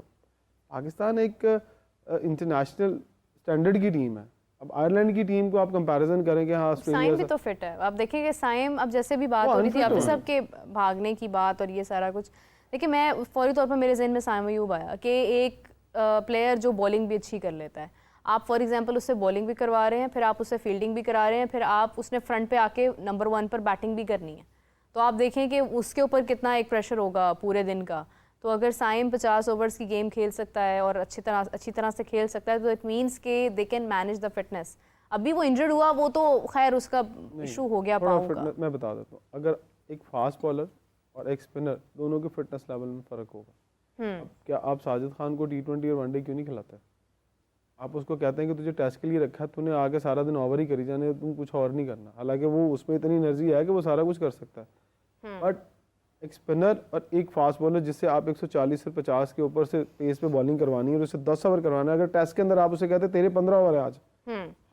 पाकिस्तान एक इंटरनेशनल स्टैंडर्ड की टीम है, अब आयरलैंड की टीम को आप कंपैरिजन करें कि हाँ साइम ऑस्ट्रेलिया भी तो फिट है, आप देखेंगे साइम, अब जैसे भी बात हो रही थी unfit आपके है। सब के भागने की बात और ये सारा कुछ, देखिए मैं फौरी तौर पर मेरे जहन में साइम अयूब आया कि एक प्लेयर जो बॉलिंग भी अच्छी कर लेता है, आप फॉर एग्जांपल उससे बॉलिंग भी करवा रहे हैं, फिर आप उससे फील्डिंग भी करा रहे हैं, फिर आप उसने फ्रंट पे आके नंबर 1 पर बैटिंग भी करनी है, तो आप देखें कि उसके ऊपर कितना एक प्रेशर होगा पूरे दिन का। तो अगर साइम 50 ओवर्स की गेम खेल सकता है और अच्छी तरह से खेल सकता है, तो इट मीन्स के they can manage the fitness. अभी वो इंजर्ड हुआ, वो तो खैर उसका इशू हो गया थोड़ा पाँव का। मैं बता देता हूँ, अगर एक फास्ट बॉलर और एक स्पिनर दोनों के फिटनेस लेवल में फ़र्क होगा। अब क्या आप साजिद खान को T20 और वनडे क्यों नहीं खिलाते? आप उसको कहते हैं कि तुझे टेस्ट के लिए रखा है, तूने आगे सारा दिन ओवर ही करी जाने, तुम कुछ और नहीं करना। हालांकि वो उसमें इतनी एनर्जी है कि वो सारा कुछ कर सकता है, बट एक स्पिनर और एक फास्ट बॉलर जिससे आप 140 से 50 के ऊपर से पेस पे बॉलिंग करवानी है और उसे 10 ओवर करवाना है, अगर टेस्ट के अंदर आप उसे कहते हैं तेरे 15 ओवर है आज,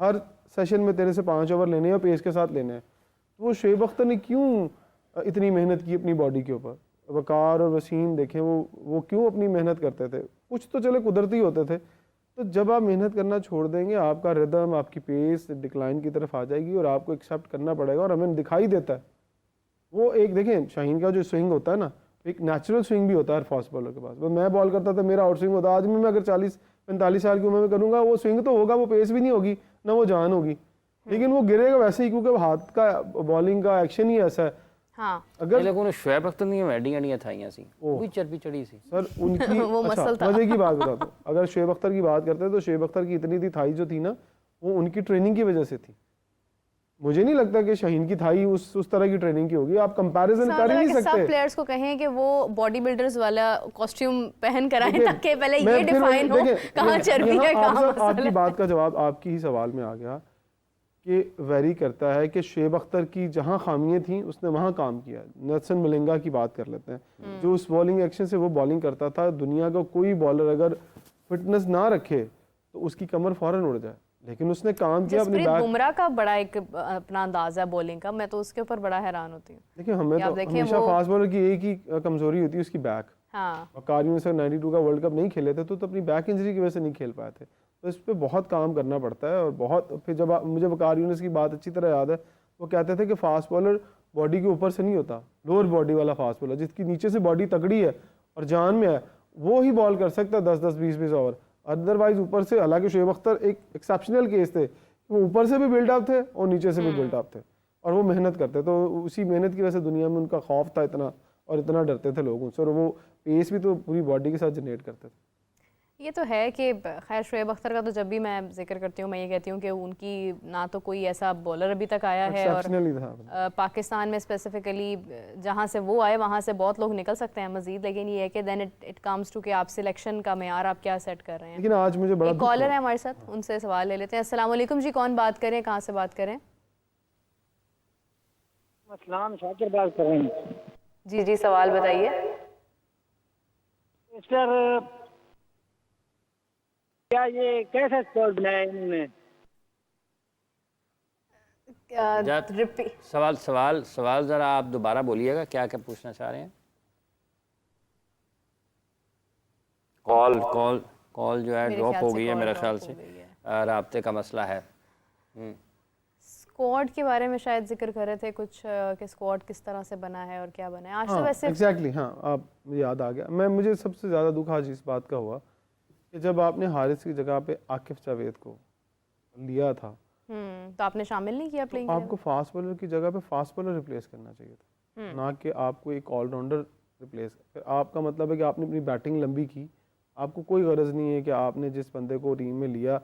हर सेशन में तेरे से 5 ओवर लेने हैं और पेस के साथ लेने हैं, तो वो शोएब अख्तर ने क्यों इतनी मेहनत की अपनी बॉडी के ऊपर? वकार और वसीम देखें, वो क्यों अपनी मेहनत करते थे? कुछ तो चले कुदरती होते थे। तो जब आप मेहनत करना छोड़ देंगे, आपका रिदम, आपकी पेस डिक्लाइन की तरफ आ जाएगी और आपको एक्सेप्ट करना पड़ेगा। और हमें दिखाई देता है वो एक, देखें शाहीन का जो स्विंग होता है ना, एक नेचुरल स्विंग भी होता है हर फास्ट बॉलर के पास। मैं बॉल करता था, मेरा आउट स्विंग होता, आज भी मैं अगर 40-45 साल की उम्र में करूंगा, वो स्विंग तो होगा, वो पेस भी नहीं होगी, ना वो जान होगी, लेकिन वो गिरेगा वैसे ही, क्योंकि हाथ का बॉलिंग का एक्शन ही ऐसा है। हाँ, अगर लोगों ने शोएब अख्तर नहीं हड्डियां थाइयां सी, वो चर्बी चढ़ी सी सर उनकी वो मसल था। मजे की बात बताता हूँ, अगर शोएब अख्तर की बात करते हैं तो शोएब अख्तर की इतनी थी थाई जो थी ना, वो उनकी ट्रेनिंग की वजह से थी। मुझे नहीं लगता कि शाहीन की थाई उस तरह की ट्रेनिंग की होगी। आप कंपैरिजन कर ही नहीं सकते। सब प्लेयर्स को कहें कि वो बॉडी बिल्डर्स वाला कॉस्ट्यूम पहन कर आए, देखिए, ताकि पहले मैं ये फिर डिफाइन हो देखिए, कहाँ चर्बी है, यहाँ कहाँ आपकी मसल है। बात का जवाब आपकी ही सवाल में आ गया कि वेरी करता है कि शोएब अख्तर की जहाँ खामियां थी उसने वहाँ काम किया। नेल्सन मलिंगा की बात कर लेते हैं, जो उस बॉलिंग एक्शन से वो बॉलिंग करता था, दुनिया का कोई बॉलर अगर फिटनेस ना रखे तो उसकी कमर फौरन उड़ जाए, लेकिन उसने काम किया अपनी बैक। बुमराह का बड़ा एक अपना अंदाज है बॉलिंग का, मैं तो उसके ऊपर बड़ा हैरान होती हूँ। देखिए, हमें तो हमेशा फास्ट बॉलर की एक ही कमजोरी होती है, उसकी बैक। हाँ, वकार यूनिस 92 का वर्ल्ड कप नहीं खेले थे तो अपनी बैक इंजरी की वजह से नहीं खेल पाए थे। तो इस पे बहुत काम करना पड़ता है। और बहुत फिर जब मुझे वकार यूनिस की बात अच्छी तरह याद है, वो कहते थे कि फास्ट बॉलर बॉडी के ऊपर से नहीं होता, लोअर बॉडी वाला फास्ट बॉलर जिसकी नीचे से बॉडी तगड़ी है और जान में है, वो ही बॉल कर सकता है 10-10 20-20 ओवर। अदरवाइज ऊपर से, हालांकि शोएब अख्तर एक एक्सेप्शनल केस थे, वो ऊपर से भी बिल्डअप थे और नीचे से भी बिल्डअप थे और वो मेहनत करते, तो उसी मेहनत की वजह से दुनिया में उनका खौफ था इतना और इतना डरते थे लोग उनसे, और वो पेस भी तो पूरी बॉडी के साथ जनरेट करते थे। ये तो है कि खैर शोएब अख्तर का तो जब भी मैं जिक्र करती हूँ मैं ये कहती हूँ कि उनकी ना तो कोई ऐसा बॉलर अभी तक आया है, और पाकिस्तान में स्पेसिफिकली जहाँ से वो आए वहाँ से बहुत लोग निकल सकते हैं मजीद, लेकिन ये है कि देन इट कम्स टू कि आप सिलेक्शन का मेयार आप क्या सेट कर रहे हैं। लेकिन आज मुझे बड़ा कॉलर है हमारे साथ, उनसे सवाल ले लेते हैं। अस्सलाम वालेकुम जी, कौन बात करें, कहाँ से बात करें? अस्सलाम, शाकिर बात कर रहे हैं। जी जी, सवाल बताइए सर। क्या ये कैसा स्क्वाड बनाया इन्होंने? सवाल जरा आप दोबारा बोलिएगा, क्या क्या पूछना चाह रहे हैं? कॉल जो है ड्रॉप हो गई है मेरे ख्याल से, राब्ते का मसला है। स्क्वाड के बारे में शायद जिक्र कर रहे थे कुछ कि स्क्वाड किस तरह से बना है और क्या बना है आज। तो वैसे एग्जैक्टली हाँ, आप मुझे याद आ गया। मुझे सबसे ज़्यादा दुख आज इस बात का हुआ कि जब आपने हारिस की जगह पे आकिफ जावेद को लिया था, तो आपने शामिल नहीं किया प्लेइंग। आपको फास्ट बॉलर की जगह पे फास्ट बॉलर रिप्लेस करना चाहिए था, ना कि आपको एक ऑलराउंडर रिप्लेस। फिर आपका मतलब है कि आपने अपनी बैटिंग लंबी की, आपको कोई गरज नहीं है कि आपने जिस बंदे को टीम में लिया,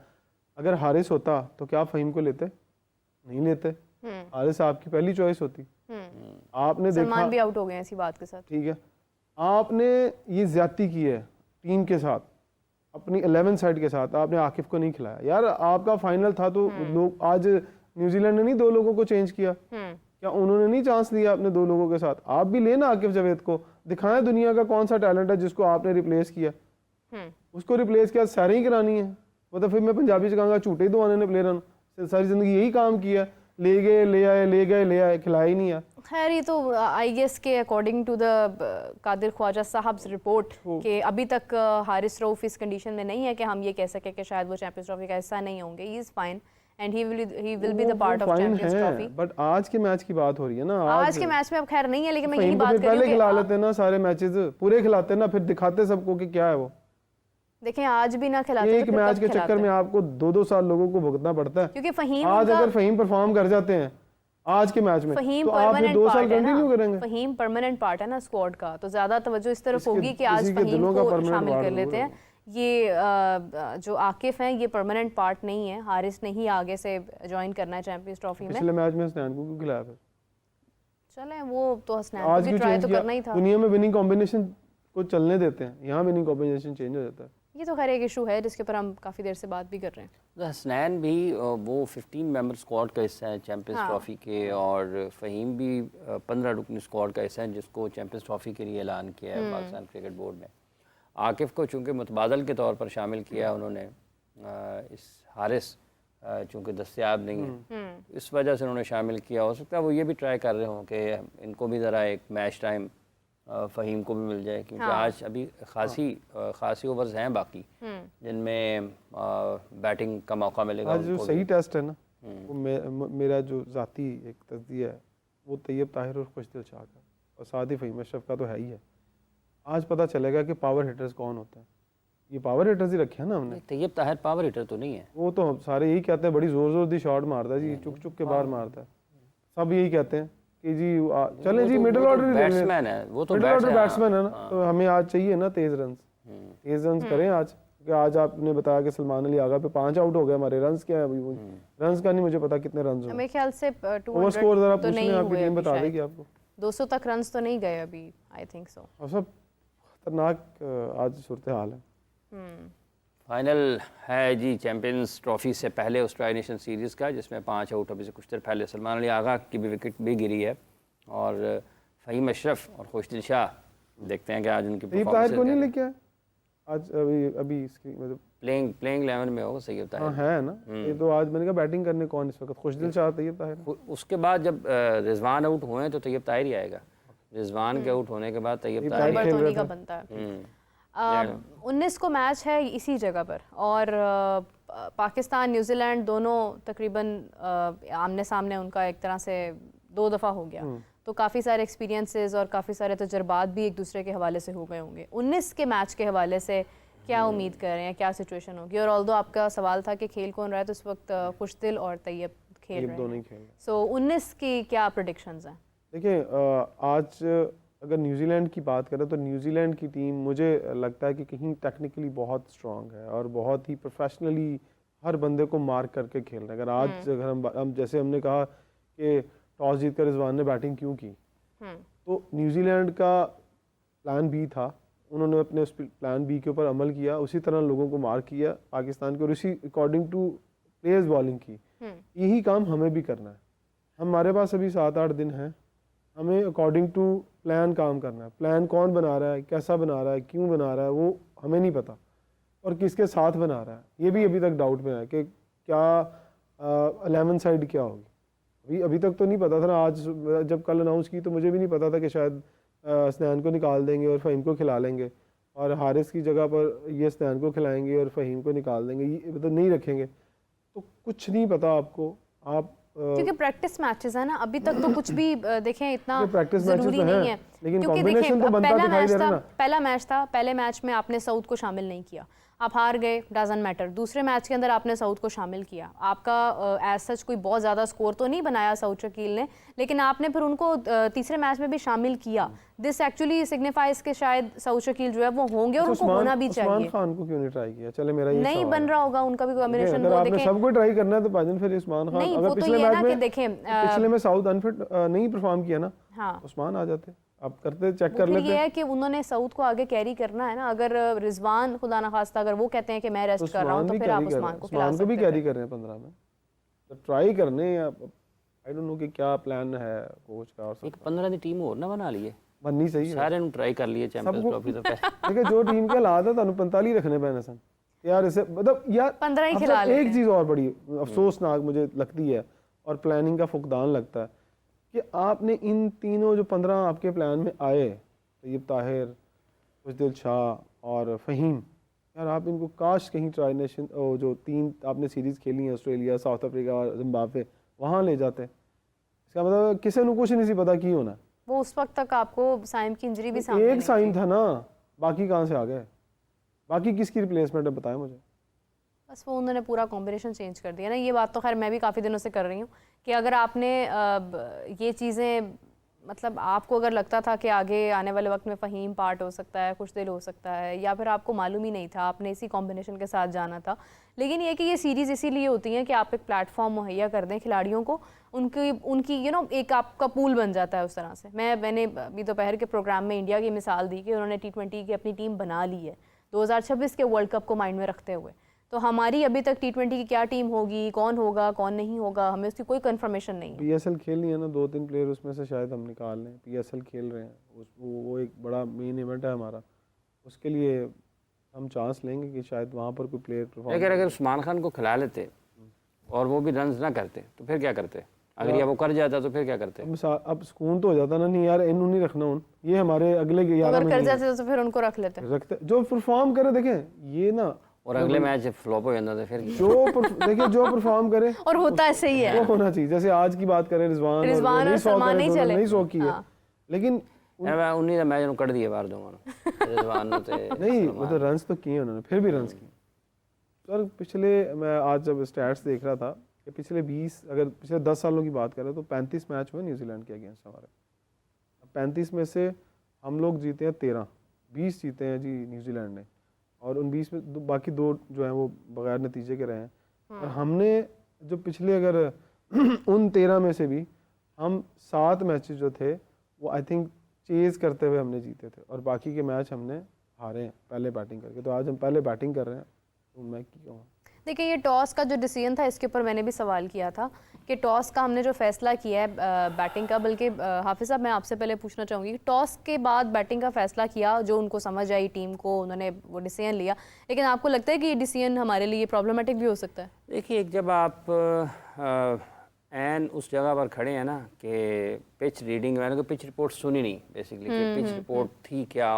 अगर हारिस होता तो क्या फ़हीम को लेते? नहीं लेते। हारिस आपकी पहली चॉइस होती। आपने देखा सलमान भी आउट हो गए ऐसी बात के साथ, ठीक है, आपने ये ज्यादती की है टीम के साथ, अपनी 11 साइड के साथ। आपने आकिफ को नहीं खिलाया। यार आपका फाइनल था तो लोग, आज न्यूजीलैंड ने नहीं 2 लोगों को चेंज किया, क्या उन्होंने नहीं चांस लिया अपने 2 लोगों के साथ? आप भी लेना आकिफ जावेद को, दिखाएं दुनिया का कौन सा टैलेंट है जिसको आपने रिप्लेस किया। उसको रिप्लेस किया, सारी ही करानी है। मतलब फिर मैं पंजाबी से कहूँगा झूठे ही दवाने ने प्लेयर सारी जिंदगी यही काम किया, ले गए ले आए, ले गए ले आए, खिलाया ही नहीं है। खैर ये तो आई गेस के according to the Qadir Khwaja साहब रिपोर्ट कि अभी तक हारिस रऊफ इस कंडीशन में नहीं है कि हम ये कह सकें कि शायद वो चैंपियंस ट्रॉफी का हिस्सा नहीं होंगे। He is fine and he will be the part of champions trophy. But आज के मैच की बात हो रही है ना, आज के मैच में अब खैर नहीं है, लेकिन मैं यही बात कर रही पहले हूँ खिला लेते ना सारे मैचेस, पूरे खिलाते ना, फिर दिखाते सबको कि क्या है वो। देखें आज भी ना खिलाते एक मैच के चक्कर में आपको 2-2 साल लोगों को भुगतना पड़ता है। क्योंकि फहीम आज अगर फहीम परफॉर्म कर जाते हैं आज के मैच में, फहीम तो आप 2 साल कंटिन्यू करेंगे। फहीम परमानेंट पार्ट है ना स्क्वाड का, तो ज्यादा तवज्जो इस तरफ होगी कि आज फहीम को शामिल कर लेते हैं। ये जो आकिफ हैं ये परमानेंट पार्ट नहीं है, हारिस नहीं आगे से ज्वाइन करना है चैंपियंस ट्रॉफी में। पिछले मैच में हसनैन को क्यों खिलाया फिर? चलें वो तो हसनैन को भी ट्राई तो करना ही था। दुनिया में विनिंग कॉम्बिनेशन को चलने देते हैं, यहाँ विनिंग कॉम्बिनेशन चेंज हो जाता है। ये तो खैर एक इशू है जिसके ऊपर हम काफ़ी देर से बात भी कर रहे हैं। हसनैन भी वो 15 मेंबर स्क्वाड का हिस्सा है चैंपियंस ट्रॉफी के, और फ़हीम भी 15 रुकनी स्क्वाड का हिस्सा है जिसको चैंपियंस ट्रॉफी के लिए ऐलान किया है पाकिस्तान क्रिकेट बोर्ड ने। आकिफ को चूँकि मुतबादल के तौर पर शामिल किया उन्होंने, इस हारिस चूँकि दस्तयाब नहीं है इस वजह से उन्होंने शामिल किया। हो सकता है वो ये भी ट्राई कर रहे हों कि इनको भी ज़रा एक मैच टाइम फ़हीम को भी मिल जाए, क्योंकि आज अभी खासी ओवर्स हैं बाकी जिनमें बैटिंग का मौका मिलेगा। आज जो सही टेस्ट है ना, वो मेरा जो ज़ाती एक तस्दीया है वो तैयब ताहिर और खुशदिल शाह का, और साथ ही फ़हीम अशरफ का तो है ही है। आज पता चलेगा कि पावर हिटर्स कौन होते हैं। ये पावर हिटर्स ही रखे हैं ना हमने। तैयब ताहिर पावर हिटर तो नहीं है, वो तो सारे यही कहते हैं, बड़ी ज़ोर दी शॉट मारता है जी, चुक चुक के बाहर मारता है, सब यही कहते हैं कि जी चलें जी मिडिल ऑर्डर बैट्समैन है, वो तो मिडिल ऑर्डर बैट्समैन है ना। तो हमें आज चाहिए ना तेज रन करें आज, क्योंकि आज आपने बताया कि सलमान अली आगा पे 5 आउट हो गए हमारे। रन्स क्या है अभी? रन्स का नहीं मुझे पता कितने रन्स हुए। मेरे ख्याल से 200 स्कोर जरा तो पूछ नहीं लें, आपकी हुए टीम अभी बता शायद। देगी आपको। 200 तक रन्स तो नहीं गए अभी, आई थिंक सो। और सब खतरनाक आज सूरत हाल है। फाइनल है जी चैंपियंस ट्रॉफी से पहले ऑस्ट्रेलिया नेशन सीरीज़ का, जिसमें 5 आउट अभी से कुछ देर पहले सलमान अली आगा की भी विकेट भी गिरी है, और फ़हीम अशरफ और खुशदिल शाह देखते हैं कि आज उनकी परफॉर्मेंस को नहीं लेके आए आज अभी इसकी मतलब प्लेइंग 11 में होगा। सही होता है ना। ये तो आज मैंने कहा बैटिंग करने कौन इस वक्त? खुशदिल शाह, तैयब ताहिर। उसके बाद जब रिजवान आउट हुए तो तैयब ताहिर ही आएगा। रिजवान के आउट होने के बाद तैयब ताहिर धोनी का बनता है। 19 को मैच है इसी जगह पर, और पाकिस्तान न्यूजीलैंड दोनों तकरीबन आमने सामने उनका एक तरह से 2 दफ़ा हो गया, तो काफ़ी सारे एक्सपीरियंसेस और काफ़ी सारे तजर्बात भी एक दूसरे के हवाले से हो गए होंगे। 19 के मैच के हवाले से क्या उम्मीद कर रहे हैं, क्या सिचुएशन होगी? और ऑल्दो आपका सवाल था कि खेल कौन रहा है, तो इस वक्त खुशदिल और तैयब खेल रहे हैं। सो 19 की क्या प्रेडिक्शंस हैं? देखिए आज अगर न्यूजीलैंड की बात करें तो न्यूजीलैंड की टीम मुझे लगता है कि कहीं टेक्निकली बहुत स्ट्रॉन्ग है और बहुत ही प्रोफेशनली हर बंदे को मार्क करके खेल रहे हैं। अगर हम जैसे हमने कहा कि टॉस जीत कर रिजवान ने बैटिंग क्यों की, तो न्यूजीलैंड का प्लान बी था, उन्होंने अपने उस प्लान बी के ऊपर अमल किया, उसी तरह लोगों को मार्क किया पाकिस्तान के, और उसी अकॉर्डिंग टू प्लेयर्स बॉलिंग की। यही काम हमें भी करना है। हमारे पास अभी 7-8 दिन हैं, हमें अकॉर्डिंग टू प्लान काम करना है। प्लान कौन बना रहा है, कैसा बना रहा है, क्यों बना रहा है, वो हमें नहीं पता, और किसके साथ बना रहा है ये भी अभी तक डाउट में है कि क्या 11 साइड क्या होगी। अभी तक तो नहीं पता था ना। आज जब कल अनाउंस की तो मुझे भी नहीं पता था कि शायद हसनैन को निकाल देंगे और फ़हीम को खिला लेंगे, और हारिस की जगह पर ये हसनैन को खिलाएंगे और फ़हीम को निकाल देंगे, ये मतलब नहीं रखेंगे। तो कुछ नहीं पता आपको, आप क्योंकि प्रैक्टिस मैचेस है ना, अभी तक तो कुछ भी देखें इतना जरूरी तो नहीं है, लेकिन क्योंकि देखें पहला मैच में आपने सऊद को शामिल नहीं किया, आप हार गए, डजंट मैटर। दूसरे मैच के अंदर आपने सऊद को शामिल किया, आपका एज सच कोई बहुत ज़्यादा स्कोर तो नहीं बनाया सऊद शकील ने, लेकिन आपने फिर उनको तीसरे मैच में भी शामिल किया। दिस एक्चुअली सिग्निफाइज कि शायद सऊद शकील जो है वो होंगे और उनको होना भी चाहिए। उस्मान खान को क्यों नहीं ट्राई किया? चले मेरा ये नहीं बन रहा होगा उनका भी कॉम्बिनेशन। अगर आपने सबको ट्राई करना है तो भाईजान फिर उस्मान खान, नहीं, अगर पिछले मैच में देखें पिछले में साउथ अनफिट नहीं परफॉर्म किया ना, हाँ, उस्मान आ जाते, आप करते चेक कर लेते। ये है कि उन्होंने सऊद को आगे कैरी करना है ना। अगर रिजवान खुदा ना खास्ता अगर वो कहते हैं कि मैं रेस्ट कर रहा हूं, तो फिर आप उस्मान को खिला सकते हैं। भी कैरी कर रहे हैं 15 में, तो ट्राई करने या आई डोंट नो कि क्या प्लान है कोच का। और एक 15 की टीम और ना बना लिए, बननी चाहिए, सारे ने ट्राई कर लिए चैंपियंस ट्रॉफी से पहले। देखिए जो टीम के हालात है ਤੁਹਾਨੂੰ 45 रखने पैने सन यार, इसे मतलब यार 15 ही खिला लेते हैं। एक चीज और बड़ी अफसोसनाक मुझे लगती है और प्लानिंग का फुकदान लगता है कि आपने इन तीनों जो 15 आपके प्लान में आए, तैयब ताहिर, खुशदिल शाह और फ़हीम, यार आप इनको काश कहीं ट्राई नेशन जो 3 आपने सीरीज़ खेली हैं ऑस्ट्रेलिया, साउथ अफ्रीका और जिम्बाब्वे, वहाँ ले जाते। इसका मतलब किसी को कुछ नहीं सी पता की होना। वो उस वक्त तक आपको साइम की इंजरी भी सामने एक साइन था ना, बाकी कहाँ से आ गए? बाकी किसकी रिप्लेसमेंट है बताएं मुझे। बस वो उन्होंने पूरा कॉम्बिनेशन चेंज कर दिया ना। ये बात तो खैर मैं भी काफ़ी दिनों से कर रही हूँ कि अगर आपने ये चीज़ें मतलब आपको अगर लगता था कि आगे आने वाले वक्त में फ़हीम पार्ट हो सकता है, खुशदिल हो सकता है, या फिर आपको मालूम ही नहीं था, आपने इसी कॉम्बिनेशन के साथ जाना था। लेकिन ये कि ये सीरीज़ इसीलिए होती हैं कि आप एक प्लेटफॉर्म मुहैया कर दें खिलाड़ियों को, उनकी एक आपका पूल बन जाता है उस तरह से। मैंने अभी दोपहर के प्रोग्राम में इंडिया की मिसाल दी कि उन्होंने T20 की अपनी टीम बना ली है 2026 के वर्ल्ड कप को माइंड में रखते हुए। तो हमारी अभी तक T20 की क्या टीम होगी, कौन होगा कौन नहीं होगा, हमें उसकी कोई कंफर्मेशन नहीं है। PSL खेलनी है ना, 2-3 प्लेयर उसमें से शायद हम निकाल लें। PSL खेल रहे हैं, वो एक बड़ा मेन इवेंट है हमारा, उसके लिए हम चांस लेंगे कि शायद वहाँ पर कोई प्लेयर परफॉर्म। लेकिन अगर उस्मान खान को खिला लेते और वो भी रन ना करते तो फिर क्या करते? अगर ये वो कर जाता तो फिर क्या करते? अब सुकून तो हो जाता ना, नहीं यार इन्हों नहीं रखना उन, ये हमारे अगले 11 अगर कर जाते तो फिर उनको रख लेते। रखते जो परफॉर्म करे। देखें ये ना, और अगले मैच फ्लॉप हो जाता था फिर देखिए जो परफॉर्म करे और होता ऐसे ही है, वो होना चाहिए। जैसे आज की बात करें रिजवान और सलमान नहीं चले, नहीं सौ की है, लेकिन उन्हीं मैच कट दिए बार दो रिजवान नहीं वो तो रन्स तो किए उन्होंने, फिर भी रन्स किए। सर पिछले मैं आज जब स्टैट्स देख रहा था कि पिछले 10 सालों की बात करें तो 35 मैच हुए न्यूजीलैंड के अगेंस्ट हमारे। 35 में से हम लोग जीते हैं 13, 20 जीते हैं जी न्यूजीलैंड ने, और उन 20 में बाकी 2 जो हैं वो बगैर नतीजे के रहे हैं। और हमने जो पिछले अगर उन 13 में से भी हम 7 मैचेस जो थे वो आई थिंक चेज़ करते हुए हमने जीते थे, और बाकी के मैच हमने हारे हैं पहले बैटिंग करके। तो आज हम पहले बैटिंग कर रहे हैं, तो मैं क्या कहूँ। देखिए ये टॉस का जो डिसीजन था इसके ऊपर मैंने भी सवाल किया था कि टॉस का हमने जो फैसला किया है बैटिंग का, बल्कि हाफिज़ साहब मैं आपसे पहले पूछना चाहूँगी, टॉस के बाद बैटिंग का फैसला किया, जो उनको समझ आई टीम को, उन्होंने वो डिसीजन लिया, लेकिन आपको लगता है कि ये डिसीजन हमारे लिए प्रॉब्लमेटिक भी हो सकता है? देखिए जब आप एन उस जगह पर खड़े हैं ना कि पिच रीडिंग, मैंने तो पिच रिपोर्ट सुनी नहीं बेसिकली कि पिच रिपोर्ट थी क्या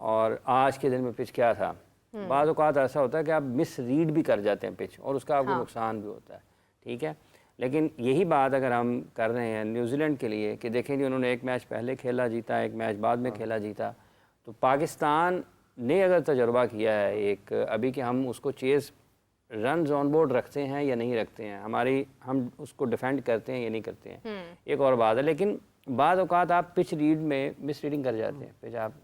और आज के दिन में पिच क्या था। बाद औक़ात ऐसा होता है कि आप मिस रीड भी कर जाते हैं पिच, और उसका आपको नुकसान भी होता है, ठीक है। लेकिन यही बात अगर हम कर रहे हैं न्यूजीलैंड के लिए कि देखें जी उन्होंने एक मैच पहले खेला जीता, एक मैच बाद में खेला जीता, तो पाकिस्तान ने अगर तजर्बा किया है एक अभी कि हम उसको चेज़ रन ऑन बोर्ड रखते हैं या नहीं रखते हैं, हम उसको डिफेंड करते हैं या नहीं करते हैं, एक और बात है। लेकिन बाद औक़ात आप पिच रीड में मिस रीडिंग कर जाते हैं, पिच आप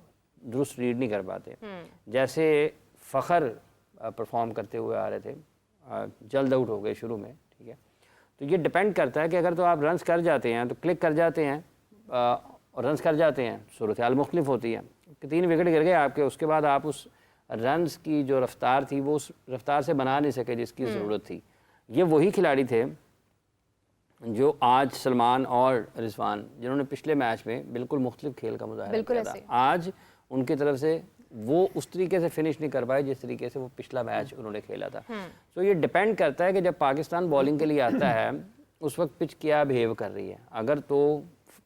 दुरुस्त रीड नहीं कर पाते। जैसे फ़खर परफॉर्म करते हुए आ रहे थे, जल्द आउट हो गए शुरू में, ठीक है। तो ये डिपेंड करता है कि अगर तो आप रन्स कर जाते हैं तो क्लिक कर जाते हैं और रन्स कर जाते हैं, सूरत हाल मुख्तलिफ होती है कि 3 विकेट गिर गए आपके, उसके बाद आप उस रन्स की जो रफ्तार थी वो उस रफ्तार से बना नहीं सके जिसकी ज़रूरत थी। ये वही खिलाड़ी थे जो आज सलमान और रिजवान, जिन्होंने पिछले मैच में बिल्कुल मुख्तलिफ खेल का मुजाहरा किया था, आज उनकी तरफ से वो उस तरीके से फिनिश नहीं कर पाए जिस तरीके से वो पिछला मैच उन्होंने खेला था। तो ये डिपेंड करता है कि जब पाकिस्तान बॉलिंग के लिए आता है उस वक्त पिच क्या बिहेव कर रही है। अगर तो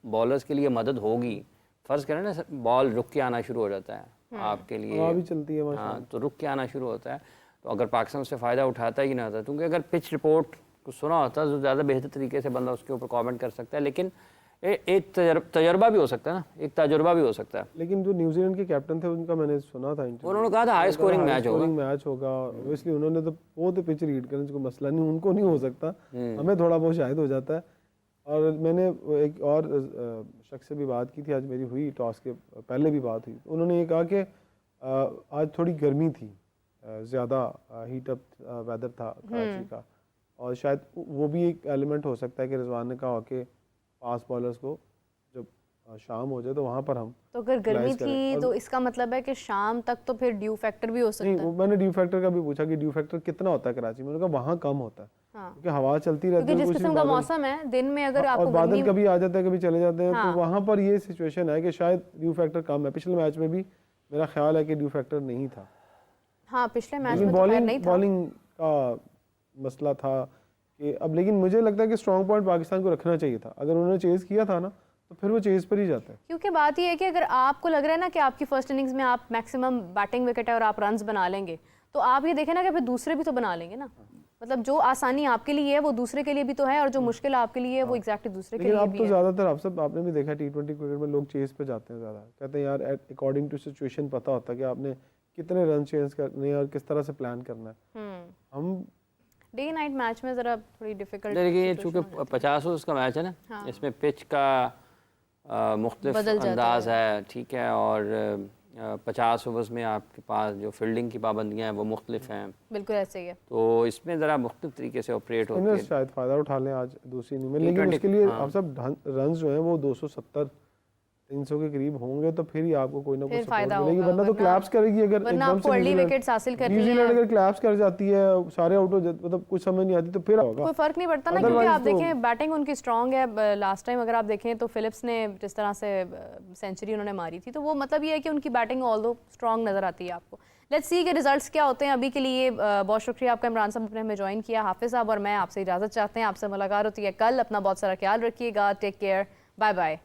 बॉलर्स के लिए मदद होगी, फ़र्ज़ करें ना बॉल रुक के आना शुरू हो जाता है आपके लिए, भी चलती है हाँ, तो रुक के आना शुरू होता है, तो अगर पाकिस्तान उससे फ़ायदा उठाता ही ना होता, क्योंकि अगर पिच रिपोर्ट को सुना होता तो ज़्यादा बेहतर तरीके से बंदा उसके ऊपर कमेंट कर सकता है। लेकिन एक तजर्बा भी हो सकता है ना, एक तजुर्बा भी हो सकता है। लेकिन जो न्यूजीलैंड के कैप्टन थे उनका मैंने सुना था इंटरव्यू, उन्होंने कहा था हाई स्कोरिंग मैच होगा, इसलिए उन्होंने तो वो तो पिच रीड करने को मसला नहीं, उनको नहीं हो सकता, हमें थोड़ा बहुत शायद हो जाता है। और मैंने एक और शख्स से भी बात की थी, आज मेरी हुई टॉस के पहले भी बात हुई, उन्होंने ये कहा कि आज थोड़ी गर्मी थी, ज़्यादा हीट अप वेदर था कराची का, और शायद वो भी एक एलिमेंट हो सकता है कि रिजवान ने कहा कि फास्ट बॉलर्स को जब शाम हो जाए तो वहाँ पर हम, तो अगर गर्मी थी तो इसका मतलब है कि शाम तक तो फिर ड्यू फैक्टर भी हो सकता है। नहीं, मैंने ड्यू फैक्टर का भी पूछा कि ड्यू फैक्टर कितना होता है कराची में, उन्होंने कहा वहाँ कम होता है, क्योंकि हवा चलती रहती है, जिस किस्म का मौसम है, दिन में अगर आपको और बादल कभी आ जाते हैं कभी चले जाते हैं, तो वहाँ पर ये सिचुएशन है कि शायद ड्यू फैक्टर कम है। पिछले मैच में भी मेरा ख्याल है कि ड्यू फैक्टर नहीं था। हाँ, पिछले मैच में तो खैर नहीं था, बॉलिंग का मसला था कि अब, लेकिन मुझे लगता है कि स्ट्रॉन्ग पॉइंट पाकिस्तान को रखना चाहिए था। अगर उन्होंने चेज़ किया था ना तो फिर वो चेज पर ही जाता है। क्योंकि बात ये है कि अगर आपको लग रहा है ना कि आपकी फर्स्ट इनिंग्स में आप मैक्सिमम बैटिंग विकेट है और आप रन्स बना लेंगे, तो आप ये देखें ना कि फिर दूसरे भी तो बना लेंगे ना। मतलब जो आसानी आपके लिए है वो दूसरे के लिए भी तो है, और जो मुश्किल आपके लिए है वो एग्जैक्टली दूसरे के लेकिन लिए अब भी तो है। ज़्यादातर आपने भी देखा T20 क्रिकेट में लोग चेज पे जाते हैं ज़्यादा, कहते हैं यार अकॉर्डिंग टू सिचुएशन पता होता है कि आपने कितने रन चेंज करने हैं और किस तरह से प्लान करना है। हम डे नाइट मैच में ज़रा थोड़ी डिफिकल्ट, लेकिन ये चूँकि 50 ओवर्स का मैच है ना, इसमें पिच का मुख्तलिफ अंदाज है, ठीक है, और 50 ओवर्स में आपके पास जो फील्डिंग की पाबंदियाँ हैं वो मुख्तलिफ हैं, बिल्कुल ऐसे ही है। तो इसमें ज़रा मुख्तलिफ तरीके से ऑपरेट होती है। शायद फ़ायदा उठा लें आज दूसरी इनिंग में, लेकिन उसके लिए आप सब रन जो हैं वो 270-300 के करीब होंगे तो फिर ही आपको कोई ना कोई सपोर्ट मिलेगी, वरना तो क्लैप्स करेगी। अगर एकदम से अर्ली विकेट्स हासिल करनी है, न्यूजीलैंड अगर क्लैप्स कर जाती है, सारे आउट हो जाते, मतलब कुछ समझ नहीं आती, तो फिर होगा कोई फर्क नहीं पड़ता ना, क्योंकि आप देखें बैटिंग उनकी स्ट्रांग है। लास्ट टाइम अगर आप देखें तो फिलिप्स ने जिस तरह से सेंचुरी उन्होंने मारी थी, तो वो मतलब ये है कि उनकी बैटिंग ऑल्दो स्ट्रांग नज़र आती है आपको। लेट्स सी के रिजल्ट्स क्या होते हैं। अभी के लिए बहुत शुक्रिया आपका इमरान साहब ने हमें ज्वाइन किया। हाफिज़ साहब और मैं आपसे इजाज़त चाहते हैं, आपसे मुलाकात होती है कल। अपना बहुत सारा ख्याल रखिएगा, टेक केयर, बाय बाय।